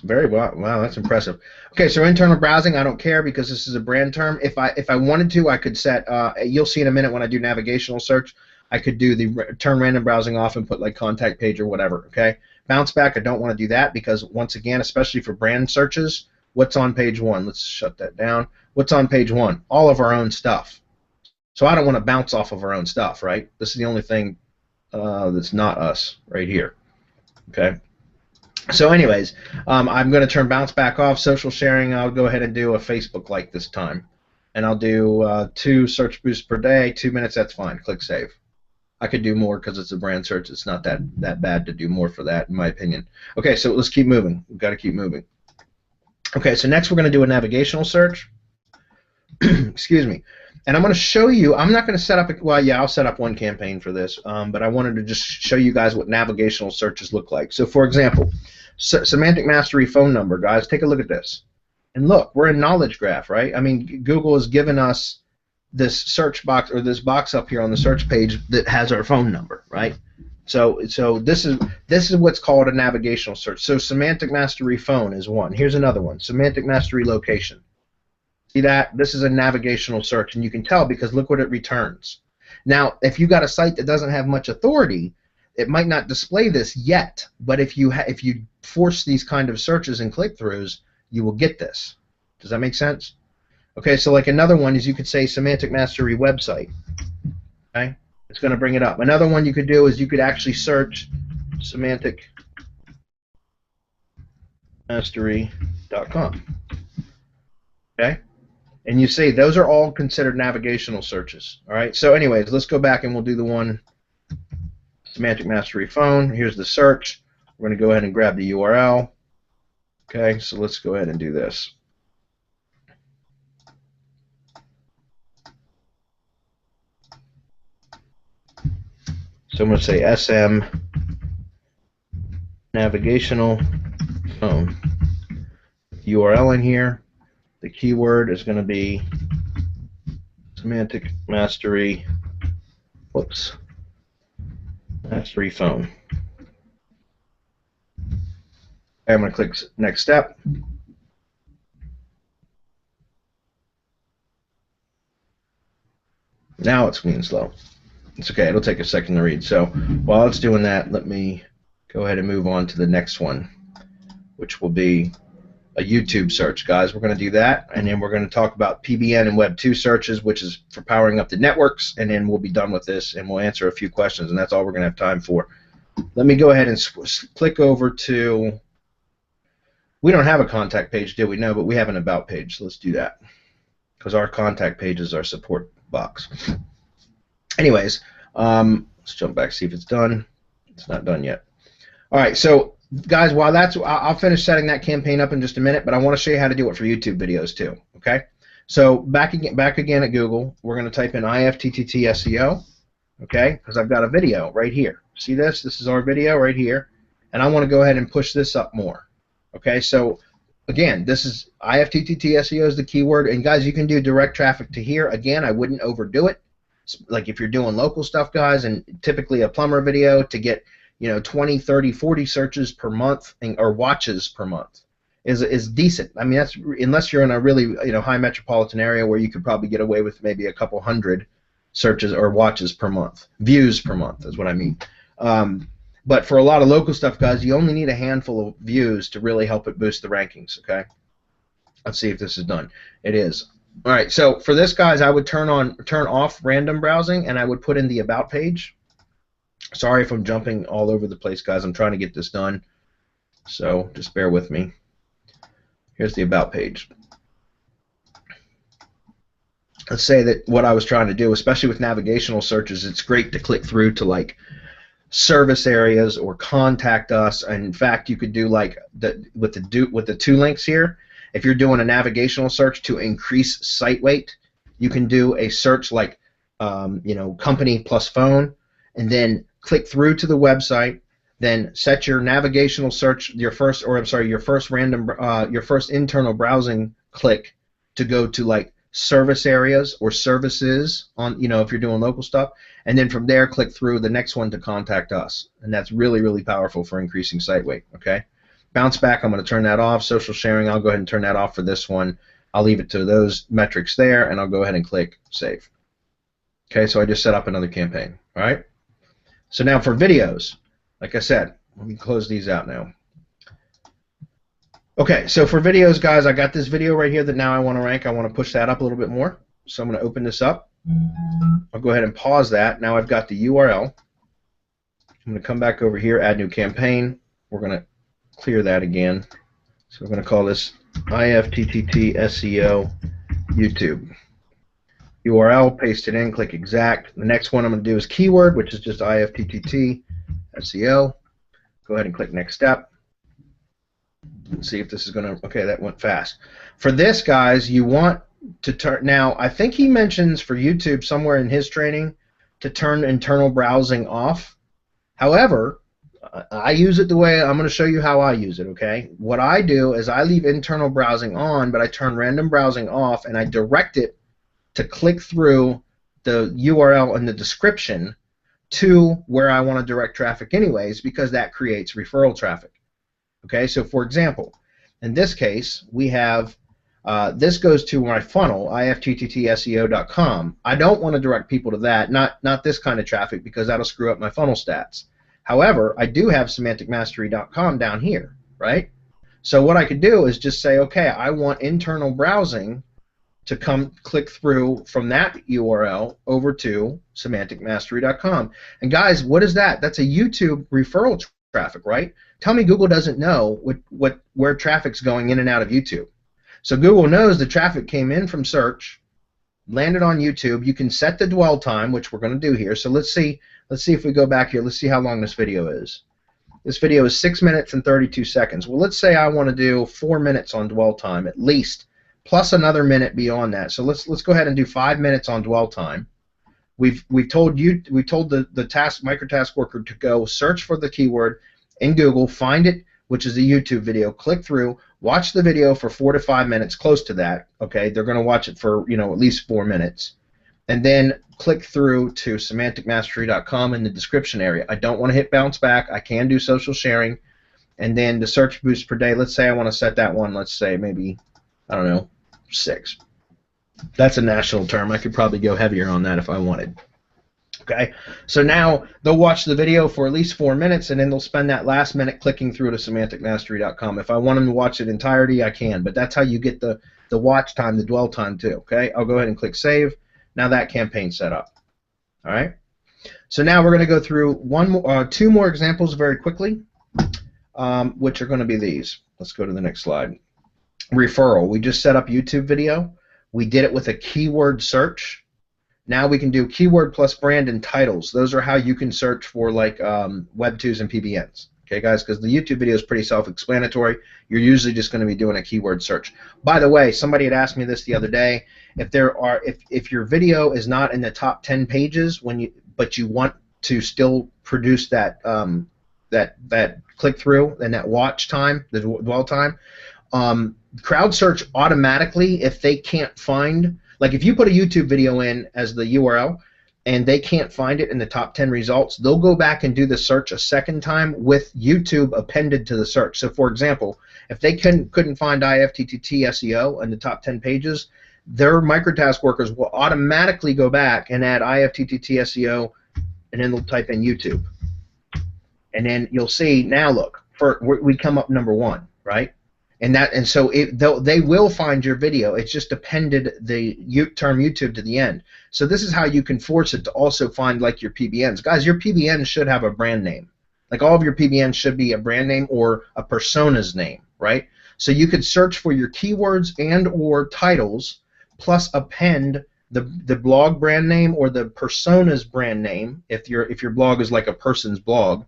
Very well. Wow, that's impressive. Okay, so internal browsing, I don't care because this is a brand term. If I wanted to, I could set. You'll see in a minute when I do navigational search. I could do the turn random browsing off and put like contact page or whatever. Okay. Bounce back. I don't want to do that because once again, especially for brand searches, what's on page 1? Let's shut that down. What's on page 1? All of our own stuff. So I don't want to bounce off of our own stuff, right? This is the only thing that's not us right here. Okay. So anyways, I'm going to turn bounce back off. Social sharing, I'll go ahead and do a Facebook like this time. And I'll do 2 search boosts per day, 2 minutes, that's fine. Click save. I could do more because it's a brand search. It's not that bad to do more for that, in my opinion. Okay, so let's keep moving. We've got to keep moving. Okay, so next we're going to do a navigational search. Excuse me. And I'm going to show you, I'm not going to set up, well, yeah, I'll set up one campaign for this, but I wanted to just show you guys what navigational searches look like. So, for example, semantic mastery phone number, guys, take a look at this. And look, we're in knowledge graph, right? I mean, Google has given us this search box, or this box up here on the search page that has our phone number, right? So this is what's called a navigational search. So semantic mastery phone is one. Here's another one, semantic mastery location. See that? This is a navigational search, and you can tell because look what it returns. Now, if you got a site that doesn't have much authority, it might not display this yet, but if you force these kind of searches and click-throughs, you will get this. Does that make sense? Okay, so like another one is you could say semantic mastery website. Okay, it's going to bring it up. Another one you could do is you could actually search semanticmastery.com. Okay, and you see those are all considered navigational searches. All right. So, anyways, let's go back and we'll do the one Semantic Mastery phone. Here's the search. We're going to go ahead and grab the URL. Okay, so let's go ahead and do this. So I'm going to say SM navigational phone. URL in here. The keyword is going to be Semantic Mastery. Whoops. Mastery phone. I'm going to click next step. Now it's being slow. It's okay, it'll take a second to read. So while it's doing that, let me go ahead and move on to the next one, which will be a YouTube search, guys. We're going to do that, and then we're going to talk about PBN and Web 2 searches, which is for powering up the networks, and then we'll be done with this, and we'll answer a few questions, and that's all we're going to have time for. Let me go ahead and click over to, we don't have a contact page, do we? No, but we have an about page, so let's do that, because our contact page is our support box. Anyways, let's jump back, see if it's done. It's not done yet. All right, so guys, while that's, I'll finish setting that campaign up in just a minute, but I want to show you how to do it for YouTube videos too. Okay, so back again at Google, we're going to type in IFTTT SEO. Okay, because I've got a video right here. See this? This is our video right here, and I want to go ahead and push this up more. Okay, so again, this is IFTTT SEO is the keyword, and guys, you can do direct traffic to here. Again, I wouldn't overdo it. Like if you're doing local stuff, guys, and typically a plumber video to get 20, 30, 40 searches per month or watches per month is decent. I mean, that's unless you're in a really high metropolitan area where you could probably get away with maybe a couple hundred searches or watches per month, views per month is what I mean. But for a lot of local stuff, guys, you only need a handful of views to really help it boost the rankings. Okay, let's see if this is done. It is. All right, so for this, guys, I would turn off random browsing, and I would put in the about page. Sorry if I'm jumping all over the place, guys. I'm trying to get this done, so just bear with me. Here's the about page. Let's say that what I was trying to do, especially with navigational searches, it's great to click through to like service areas or contact us. And in fact, you could do like with the two links here. If you're doing a navigational search to increase site weight, you can do a search like company plus phone, and then click through to the website. Then set your navigational search, your first internal browsing click to go to like service areas or services on if you're doing local stuff, and then from there click through the next one to contact us, and that's really, really powerful for increasing site weight. Okay. Bounce back, I'm going to turn that off. Social sharing, I'll go ahead and turn that off for this one. I'll leave it to those metrics there, and I'll go ahead and click Save. Okay, so I just set up another campaign. All right. So now for videos, like I said, let me close these out now. Okay, so for videos, guys, I got this video right here that now I want to rank. I want to push that up a little bit more. So I'm going to open this up. I'll go ahead and pause that. Now I've got the URL. I'm going to come back over here, add new campaign. We're going to clear that again. So we're going to call this IFTTT SEO YouTube. URL, paste it in, click exact. The next one I'm going to do is keyword, which is just IFTTT SEO. Go ahead and click next step. Let's see if this is going to, okay, that went fast. For this, guys, you want to turn, now I think he mentions for YouTube somewhere in his training to turn internal browsing off. However, I use it the way, I'm going to show you how I use it, okay? What I do is I leave internal browsing on, but I turn random browsing off, and I direct it to click through the URL in the description to where I want to direct traffic anyways, because that creates referral traffic. Okay, so for example, in this case, we have, this goes to my funnel, IFTTTSEO.com. I don't want to direct people to that, not this kind of traffic, because that'll screw up my funnel stats. However, I do have semanticmastery.com down here, right? So what I could do is just say, okay, I want internal browsing to come click through from that URL over to semanticmastery.com. And guys, what is that? That's a YouTube referral traffic, right? Tell me Google doesn't know where traffic's going in and out of YouTube. So Google knows the traffic came in from search, landed on YouTube. You can set the dwell time, which we're going to do here. So let's see if we go back here. Let's see how long this video is. This video is 6 minutes and 32 seconds. Well, let's say I want to do 4 minutes on dwell time at least, plus another minute beyond that. So let's go ahead and do 5 minutes on dwell time. We've told the microtask worker to go search for the keyword in Google, find it, which is a YouTube video, click through, watch the video for 4 to 5 minutes, close to that. Okay, they're going to watch it for at least 4 minutes, and then click through to semanticmastery.com in the description area. I don't want to hit bounce back. I can do social sharing, and then the search boost per day. Let's say I want to set that one. Let's say maybe, I don't know, 6. That's a national term. I could probably go heavier on that if I wanted. Okay, so now they'll watch the video for at least 4 minutes, and then they'll spend that last minute clicking through to semanticmastery.com. If I want them to watch it entirety, I can, but that's how you get the watch time, the dwell time too. Okay, I'll go ahead and click save. Now that campaign's set up. All right, so now we're going to go through two more examples very quickly, which are going to be these. Let's go to the next slide. Referral. We just set up YouTube video. We did it with a keyword search. Now we can do keyword plus brand and titles. Those are how you can search for like Web2s and PBNs. Okay, guys, because the YouTube video is pretty self-explanatory. You're usually just going to be doing a keyword search. By the way, somebody had asked me this the other day. If your video is not in the top 10 pages but you want to still produce that that click through and that watch time, the dwell time, Crowdsearch automatically, if they can't find, like if you put a YouTube video in as the URL and they can't find it in the top 10 results, they'll go back and do the search a second time with YouTube appended to the search. So for example, if they couldn't find IFTTT SEO in the top 10 pages, their microtask workers will automatically go back and add IFTTT SEO, and then they'll type in YouTube. And then you'll see, now look, we come up number 1, right? And so they will find your video. It's just appended the term YouTube to the end. So this is how you can force it to also find like your PBNs. Guys, your PBNs should have a brand name. Like all of your PBNs should be a brand name or a persona's name, right? So you could search for your keywords and or titles plus append the blog brand name or the persona's brand name if your blog is like a person's blog.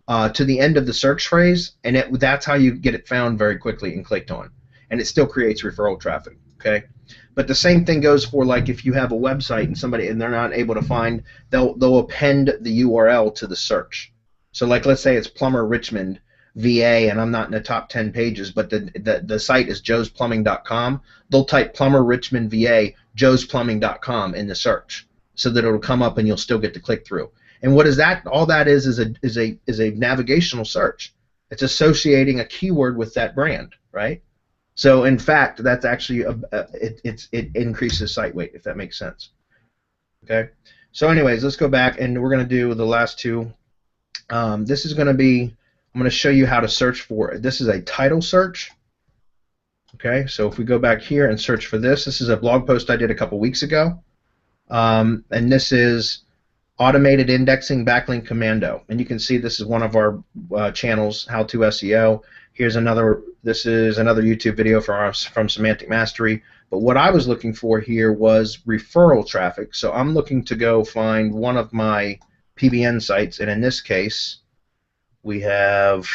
To the end of the search phrase, and that's how you get it found very quickly and clicked on. And it still creates referral traffic, okay? But the same thing goes for like if you have a website and they're not able to find, they'll append the URL to the search. So like let's say it's Plumber Richmond VA and I'm not in the top 10 pages, but the site is joesplumbing.com. They'll type Plumber Richmond VA joesplumbing.com in the search so that it'll come up and you'll still get to click through. And what is that? All that is a navigational search. It's associating a keyword with that brand, right? So in fact, that's actually it increases site weight, if that makes sense. Okay. So anyways, let's go back and we're going to do the last two. This is going to be, I'm going to show you how to search for it. This is a title search. Okay. So if we go back here and search for this, this is a blog post I did a couple weeks ago, and this is Automated Indexing Backlink Commando, and you can see this is one of our channels, How to SEO. Here's another. This is another YouTube video from Semantic Mastery. But what I was looking for here was referral traffic. So I'm looking to go find one of my PBN sites, and in this case, we have.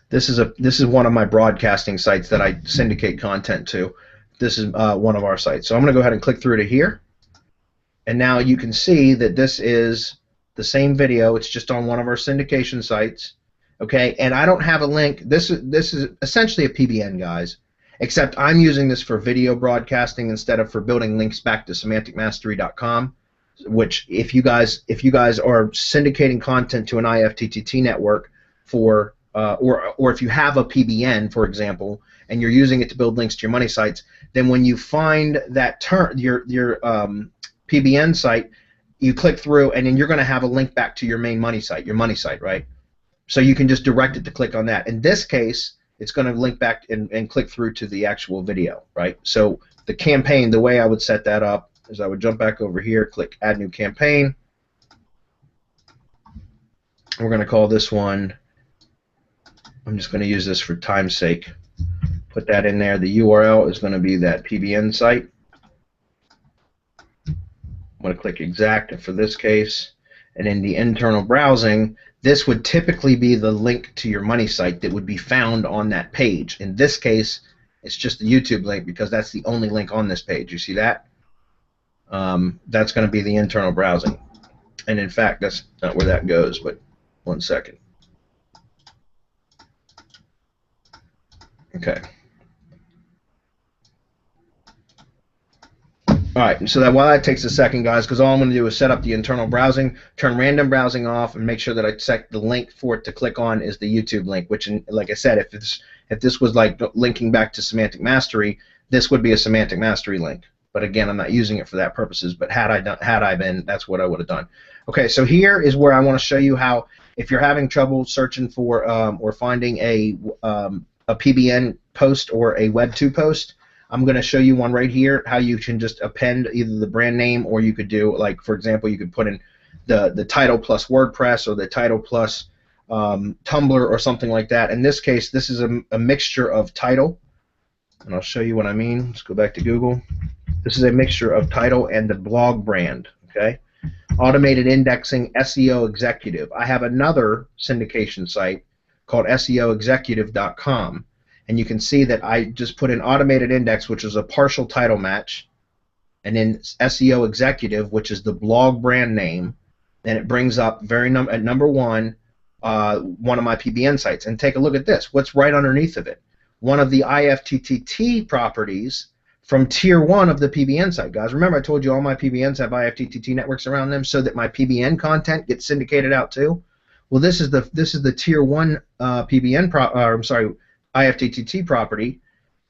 This is one of my broadcasting sites that I syndicate content to. This is one of our sites. So I'm going to go ahead and click through to here. And now you can see that this is the same video. It's just on one of our syndication sites, okay? And I don't have a link. This is essentially a PBN, guys, except I'm using this for video broadcasting instead of for building links back to semanticmastery.com. Which, if you guys are syndicating content to an IFTTT network for, or if you have a PBN, for example, and you're using it to build links to your money sites, then when you find that your PBN site, you click through, and then you're going to have a link back to your main money site, right? So you can just direct it to click on that. In this case, it's going to link back and click through to the actual video, right? So the campaign, the way I would set that up is I would jump back over here, click Add New Campaign. We're going to call this one, I'm just going to use this for time's sake. Put that in there. The URL is going to be that PBN site. I'm going to click Exact for this case. And in the internal browsing, this would typically be the link to your money site that would be found on that page. In this case, it's just the YouTube link because that's the only link on this page. You see that? That's going to be the internal browsing. And in fact, that's not where that goes, but one second. Okay. All right, so while that takes a second, guys, because all I'm going to do is set up the internal browsing, turn random browsing off, and make sure that I set the link for it to click on is the YouTube link, which, like I said, if this was like linking back to Semantic Mastery, this would be a Semantic Mastery link. But again, I'm not using it for that purposes. But had I been, that's what I would have done. Okay, so here is where I want to show you how, if you're having trouble searching for or finding a PBN post or a Web2 post, I'm going to show you one right here, how you can just append either the brand name, or you could do, like, for example, you could put in the title plus WordPress, or the title plus Tumbler, or something like that. In this case, this is a mixture of title, and I'll show you what I mean. Let's go back to Google. This is a mixture of title and the blog brand, okay? Automated indexing, SEO executive. I have another syndication site called SEOexecutive.com. And you can see that I just put in automated index, which is a partial title match, and then SEO executive, which is the blog brand name, and it brings up at number one of my PBN sites. And take a look at this. What's right underneath of it? One of the IFTTT properties from Tier 1 of the PBN site. Guys, remember I told you all my PBNs have IFTTT networks around them so that my PBN content gets syndicated out too? Well, this is the Tier 1 IFTTT property,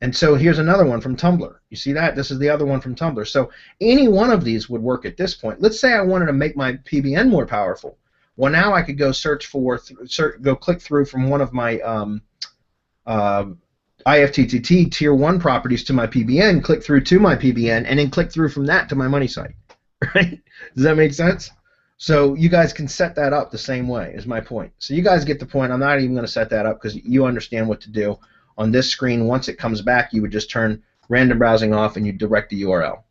and so here's another one from Tumbler. You see that? This is the other one from Tumbler. So any one of these would work at this point. Let's say I wanted to make my PBN more powerful. Well, now I could go go click through from one of my IFTTT Tier 1 properties to my PBN, click through to my PBN, and then click through from that to my money site. Right? Does that make sense? So you guys can set that up the same way, is my point. So you guys get the point. I'm not even going to set that up because you understand what to do. On this screen, once it comes back, you would just turn random browsing off and you direct the URL.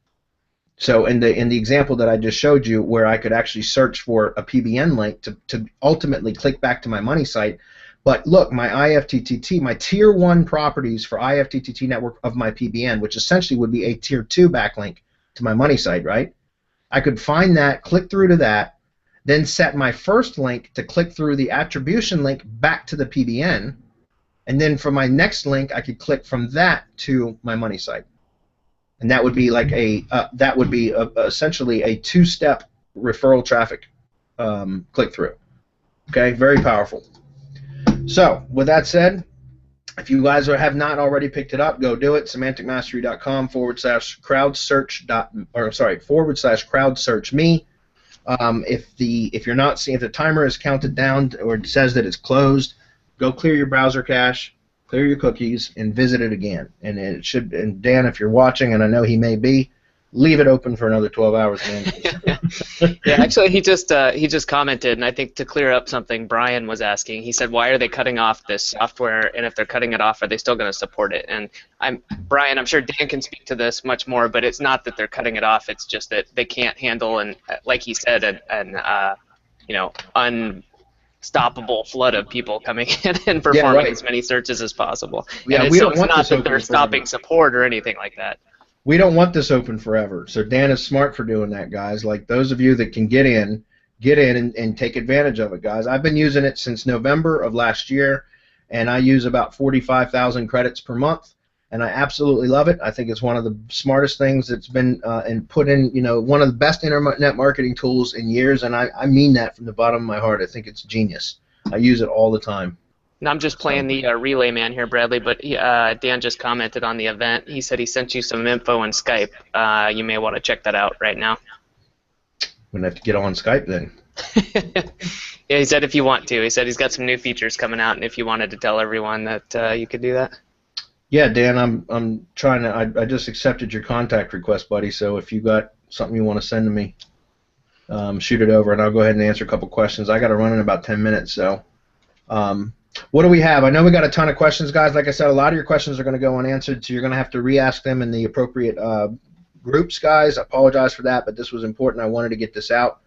So in the example that I just showed you, where I could actually search for a PBN link to ultimately click back to my money site, but look, my IFTTT, my Tier 1 properties for IFTTT network of my PBN, which essentially would be a Tier 2 backlink to my money site, right? I could find that, click through to that, then set my first link to click through the attribution link back to the PBN, and then for my next link, I could click from that to my money site, and that would be like essentially a two-step referral traffic click through. Okay, very powerful. So with that said, if you guys have not already picked it up, go do it. SemanticMastery.com /crowdsearch me. If you're not seeing, if the timer is counted down or it says that it's closed, go clear your browser cache, clear your cookies, and visit it again. And it should. And Dan, if you're watching, and I know he may be, leave it open for another 12 hours, man. Yeah, actually, he just commented, and I think to clear up something Brian was asking, he said, why are they cutting off this software, and if they're cutting it off, are they still going to support it? And Brian, I'm sure Dan can speak to this much more, but it's not that they're cutting it off, it's just that they can't handle, and like he said, an unstoppable flood of people coming in and performing as many searches as possible. Yeah, and it's not that they're stopping support or anything like that. We don't want this open forever. So Dan is smart for doing that, guys. Like those of you that can get in and take advantage of it, guys. I've been using it since November of last year, and I use about 45,000 credits per month, and I absolutely love it. I think it's one of the smartest things that's been and put in, one of the best internet marketing tools in years, and I mean that from the bottom of my heart. I think it's genius. I use it all the time. And I'm just playing the relay man here, Bradley, but Dan just commented on the event. He said he sent you some info on Skype. You may want to check that out right now. I'm going to have to get on Skype then. Yeah, he said if you want to. He said he's got some new features coming out, and if you wanted to tell everyone that you could do that. Yeah, Dan, I'm trying to. I just accepted your contact request, buddy. So if you got something you want to send to me, shoot it over, and I'll go ahead and answer a couple questions. I got to run in about 10 minutes, so. What do we have? I know we got a ton of questions, guys. Like I said, a lot of your questions are going to go unanswered, so you're going to have to re-ask them in the appropriate groups, guys. I apologize for that, but this was important. I wanted to get this out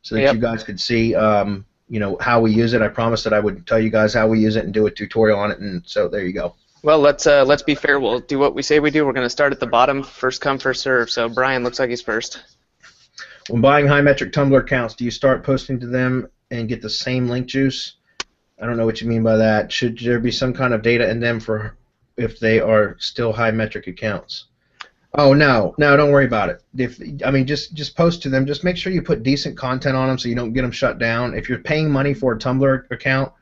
so that you guys could see, how we use it. I promised that I would tell you guys how we use it and do a tutorial on it, and so there you go. Well, let's be fair. We'll do what we say we do. We're going to start at the bottom, first come, first serve. So Brian looks like he's first. When buying high metric Tumbler accounts, do you start posting to them and get the same link juice? I don't know what you mean by that. Should there be some kind of data in them for if they are still high metric accounts? Oh no, don't worry about it. Just post to them. Just make sure you put decent content on them so you don't get them shut down. If you're paying money for a Tumbler account,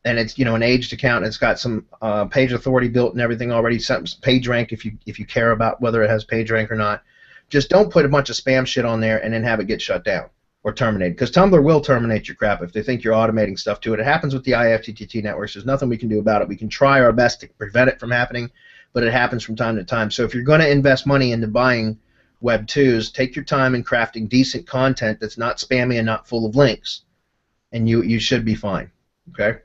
and it's an aged account, and it's got some page authority built and everything already, some page rank if you care about whether it has page rank or not. Just don't put a bunch of spam shit on there and then have it get shut down or terminated, because Tumbler will terminate your crap if they think you're automating stuff to it. It happens with the IFTTT networks. There's nothing we can do about it. We can try our best to prevent it from happening, but it happens from time to time. So if you're going to invest money into buying Web 2s, take your time in crafting decent content that's not spammy and not full of links, and you should be fine. Okay.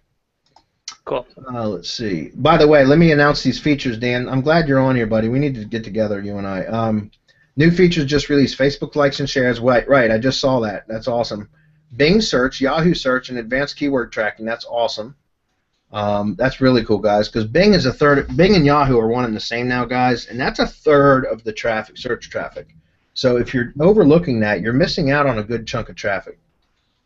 Cool. Let's see. By the way, let me announce these features, Dan. I'm glad you're on here, buddy. We need to get together, you and I. New features just released. Facebook likes and shares. Right, I just saw that. That's awesome. Bing search, Yahoo search, and advanced keyword tracking. That's awesome. That's really cool, guys, because Bing is a third. Bing and Yahoo are one and the same now, guys, and that's a third of the traffic, search traffic. So if you're overlooking that, you're missing out on a good chunk of traffic.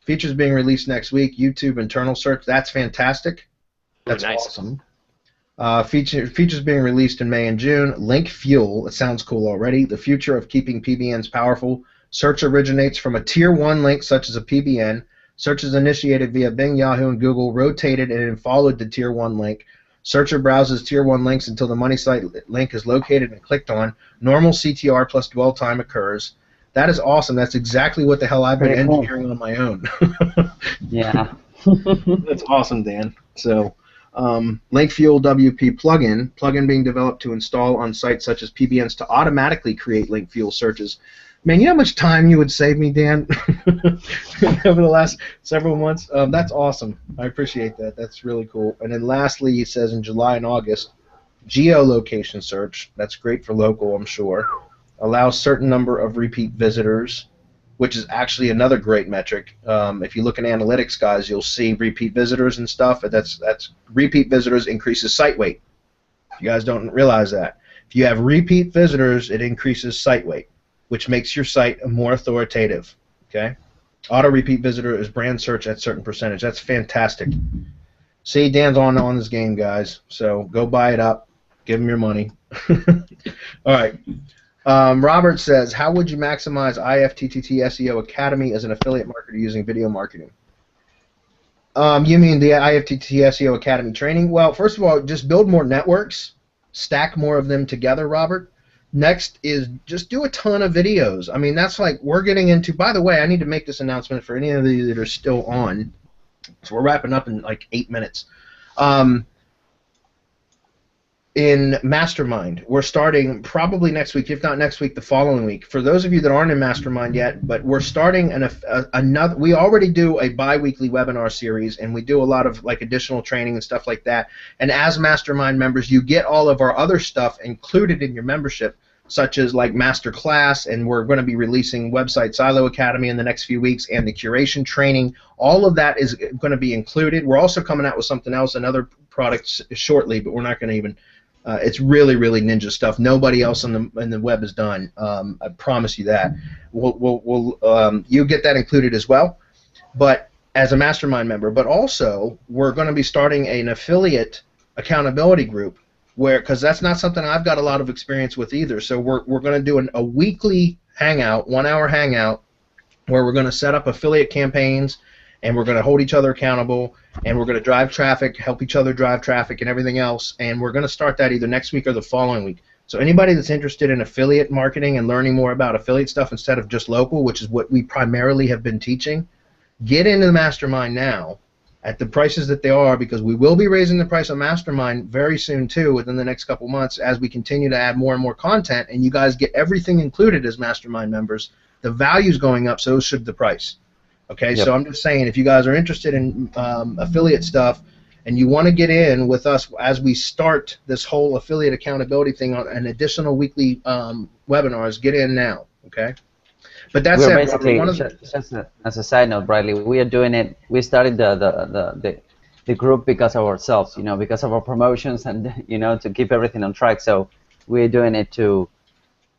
Features being released next week. YouTube internal search. That's fantastic. That's nice. Awesome. Features being released in May and June. Link fuel. It sounds cool already. The future of keeping PBNs powerful. Search originates from a tier 1 link such as a PBN. Search is initiated via Bing, Yahoo, and Google, rotated and then followed the tier 1 link. Searcher browses tier 1 links until the money site link is located and clicked on. Normal CTR plus dwell time occurs. That is awesome. That's exactly what the hell I've been engineering on my own. Yeah. That's awesome, Dan. So. Link Fuel WP plugin being developed to install on sites such as PBNs to automatically create link fuel searches. Man, you know how much time you would save me, Dan, over the last several months? That's awesome. I appreciate that. That's really cool. And then lastly, he says in July and August, geolocation search. That's great for local, I'm sure. Allows certain number of repeat visitors, which is actually another great metric. If you look in analytics, guys, you'll see repeat visitors and stuff. That's repeat visitors increases site weight. You guys don't realize that. If you have repeat visitors, it increases site weight, which makes your site more authoritative. Okay. Auto repeat visitor is brand search at a certain percentage. That's fantastic. See, Dan's on this game, guys. So go buy it up. Give him your money. All right. Robert says, how would you maximize IFTTT SEO Academy as an affiliate marketer using video marketing? You mean the IFTTT SEO Academy training? Well, first of all, just build more networks, stack more of them together, Robert. Next is just do a ton of videos. I mean, that's like we're getting into, by the way, I need to make this announcement for any of you that are still on. So we're wrapping up in like 8 minutes. In Mastermind, we're starting probably next week, if not next week, the following week. For those of you that aren't in Mastermind yet, but we're starting another. We already do a bi-weekly webinar series, and we do a lot of like additional training and stuff like that. And as Mastermind members, you get all of our other stuff included in your membership, such as like Master Class, and we're going to be releasing Website Silo Academy in the next few weeks, and the curation training. All of that is going to be included. We're also coming out with something else, another product shortly, but we're not going to even. It's really, really ninja stuff. Nobody else in the web has done. I promise you that. You get that included as well, but as a Mastermind member. But also, we're going to be starting an affiliate accountability group, because that's not something I've got a lot of experience with either. So we're going to do a weekly hangout, 1 hour hangout, where we're going to set up affiliate campaigns, and we're going to hold each other accountable, and we're going to drive traffic, help each other drive traffic and everything else, and we're going to start that either next week or the following week. So anybody that's interested in affiliate marketing and learning more about affiliate stuff instead of just local, which is what we primarily have been teaching, get into the Mastermind now, at the prices that they are, because we will be raising the price of Mastermind very soon too, within the next couple months, as we continue to add more and more content, and you guys get everything included as Mastermind members. The value's going up, so should the price. Okay, Yep. so I'm just saying, if you guys are interested in affiliate stuff and you want to get in with us as we start this whole affiliate accountability thing on an additional weekly webinars, get in now. Okay. But that's We're it. basically, One of the, just as a side note, Bradley, we are doing it. We started the group because of ourselves, you know, because of our promotions and, you know, to keep everything on track. So we're doing it to,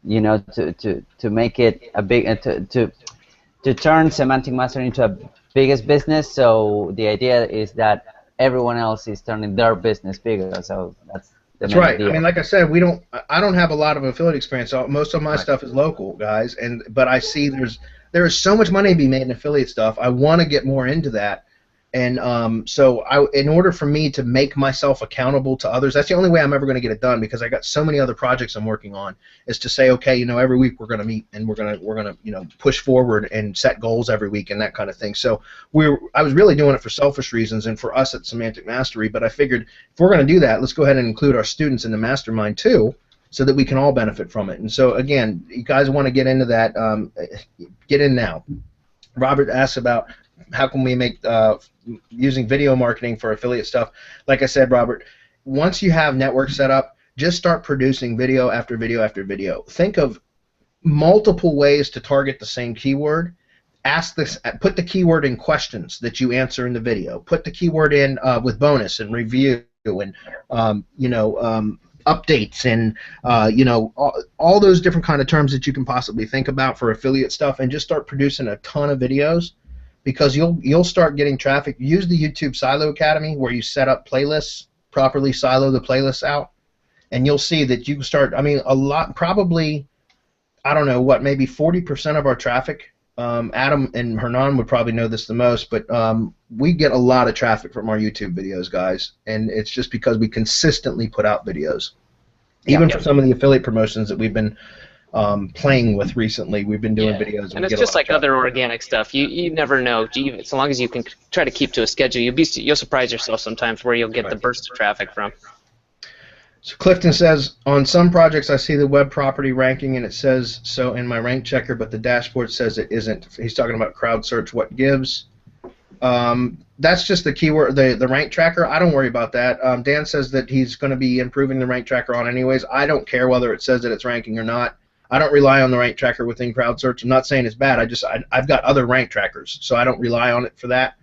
you know, to make it a big, to turn Semantic Mastery into a biggest business. So the idea is that everyone else is turning their business bigger. So that's right. idea. I mean, like I said, I don't have a lot of affiliate experience. So most of my stuff is local, guys. But I see there is so much money to be made in affiliate stuff. I want to get more into that. And so in order for me to make myself accountable to others, that's the only way I'm ever going to get it done, because I got so many other projects I'm working on, is to say, okay, you know, every week we're going to meet and we're going to you know, push forward and set goals every week and that kind of thing. So I was really doing it for selfish reasons and for us at Semantic Mastery, but I figured if we're going to do that, let's go ahead and include our students in the mastermind too, so that we can all benefit from it. And so again, you guys want to get into that, get in now. Robert asks about how can we make using video marketing for affiliate stuff. Like I said, Robert, once you have networks set up, just start producing video after video after video. Think of multiple ways to target the same keyword. Put the keyword in questions that you answer in the video. Put the keyword in with bonus and review and you know, updates and you know, all those different kind of terms that you can possibly think about for affiliate stuff, and just start producing a ton of videos, because you'll start getting traffic. Use the YouTube Silo Academy, where you set up playlists, properly silo the playlists out, and you'll see that you start, I mean, a lot, probably, I don't know what, maybe 40% of our traffic, Adam and Hernan would probably know this the most, but we get a lot of traffic from our YouTube videos, guys, and it's just because we consistently put out videos. Even for some of the affiliate promotions that we've been playing with recently, we've been doing videos. And it's just like other organic stuff. You never know. So long as you can try to keep to a schedule, you'll surprise yourself sometimes where you'll get the burst of traffic from. So Clifton says, on some projects I see the web property ranking and it says so in my rank checker, but the dashboard says it isn't. He's talking about Crowdsearch what gives. That's just the keyword, the rank tracker. I don't worry about that. Dan says that he's going to be improving the rank tracker on anyways. I don't care whether it says that it's ranking or not. I don't rely on the rank tracker within Crowdsearch. I'm not saying it's bad. I've got other rank trackers, so I don't rely on it for that.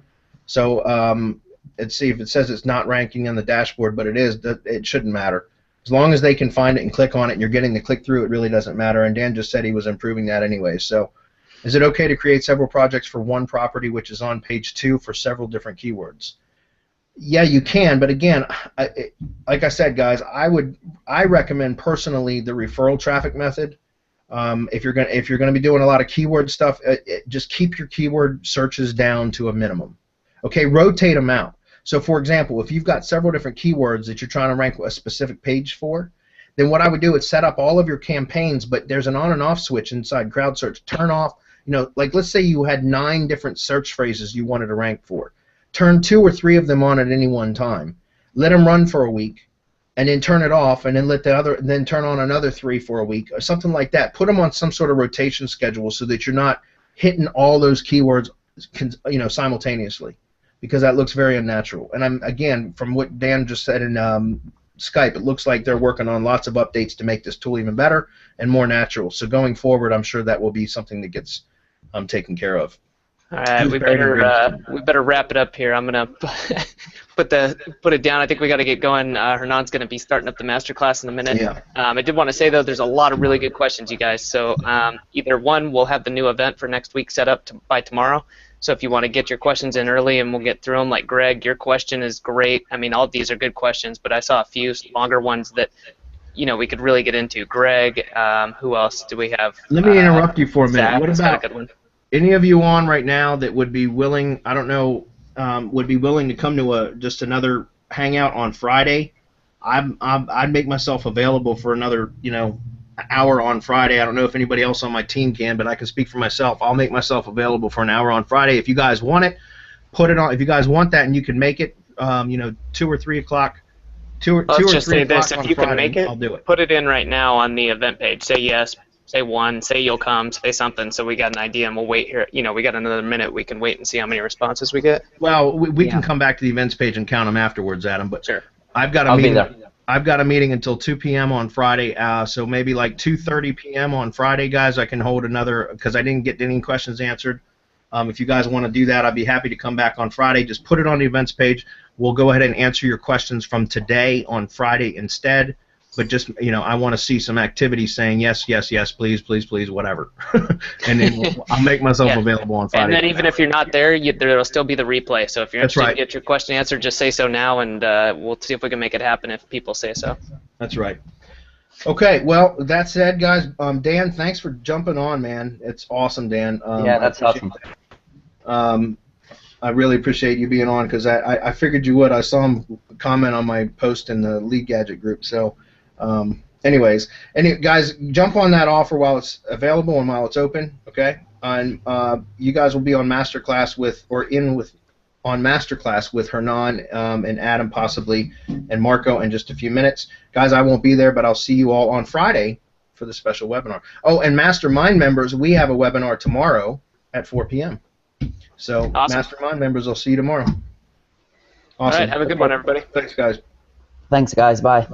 So let's see if it says it's not ranking on the dashboard, but it is. It shouldn't matter. As long as they can find it and click on it and you're getting the click through, it really doesn't matter. And Dan just said he was improving that anyway. So is it okay to create several projects for one property which is on page 2 for several different keywords? Yeah, you can, but again, like I said, guys, I recommend personally the referral traffic method. If you're gonna be doing a lot of keyword stuff, just keep your keyword searches down to a minimum. Okay, rotate them out. So, for example, if you've got several different keywords that you're trying to rank a specific page for, then what I would do is set up all of your campaigns, but there's an on and off switch inside Crowdsearch. Turn off, you know, like let's say you had 9 different search phrases you wanted to rank for. Turn 2 or 3 of them on at any one time. Let them run for a week, and then turn it off, and then then turn on another 3 for a week, or something like that. Put them on some sort of rotation schedule so that you're not hitting all those keywords, you know, simultaneously, because that looks very unnatural. And again, from what Dan just said in Skype, it looks like they're working on lots of updates to make this tool even better and more natural. So going forward, I'm sure that will be something that gets taken care of. All right, we better wrap it up here. I'm gonna put it down. I think we got to get going. Hernan's gonna be starting up the masterclass in a minute. Yeah. I did want to say though, there's a lot of really good questions, you guys. So either one, we'll have the new event for next week set up by tomorrow. So if you want to get your questions in early and we'll get through them, like Greg, your question is great. I mean, all of these are good questions, but I saw a few longer ones that, you know, we could really get into. Greg, who else do we have? Let me interrupt you for a minute. Zach, what about any of you on right now that would be willing, I don't know, would be willing to come to just another hangout on Friday? I'd make myself available for another, you know, hour on Friday. I don't know if anybody else on my team can, but I can speak for myself. I'll make myself available for an hour on Friday. If you guys want it, put it on. If you guys want that and you can make it, 2 or 3 o'clock. Let's just say this: on if you can Friday, make it, I'll do it. put it in right now on the event page. Say yes, say 1, say you'll come, say something, so we got an idea, and we'll wait here. We got another minute. We can wait and see how many responses we get. Well, we can come back to the events page and count them afterwards, Adam. But sure. I've got a I'll meeting. be there. I've got a meeting until 2 p.m. on Friday, so maybe like 2:30 p.m. on Friday, guys. I can hold another because I didn't get any questions answered. If you guys want to do that, I'd be happy to come back on Friday. Just put it on the events page. We'll go ahead and answer your questions from today on Friday instead. But just, I want to see some activity saying yes, yes, yes, please, please, please, whatever. And then I'll make myself available on Friday. And then even if you're not there, there'll still be the replay. So if you're interested to get your question answered, just say so now, and we'll see if we can make it happen if people say so. That's right. Okay, well, that said, guys, Dan, thanks for jumping on, man. It's awesome, Dan. Yeah, that's awesome. I really appreciate you being on because I figured you would. I saw him comment on my post in the Lead Gadget group. So, anyways, guys, jump on that offer while it's available and while it's open, okay? And you guys will be on Masterclass on Masterclass with Hernan and Adam possibly and Marco in just a few minutes. Guys, I won't be there, but I'll see you all on Friday for the special webinar. Oh, and Mastermind members, we have a webinar tomorrow at 4 p.m. So, awesome. Mastermind members, I'll see you tomorrow. Awesome. All right, have a good one, everybody. Thanks, guys. Thanks, guys. Bye.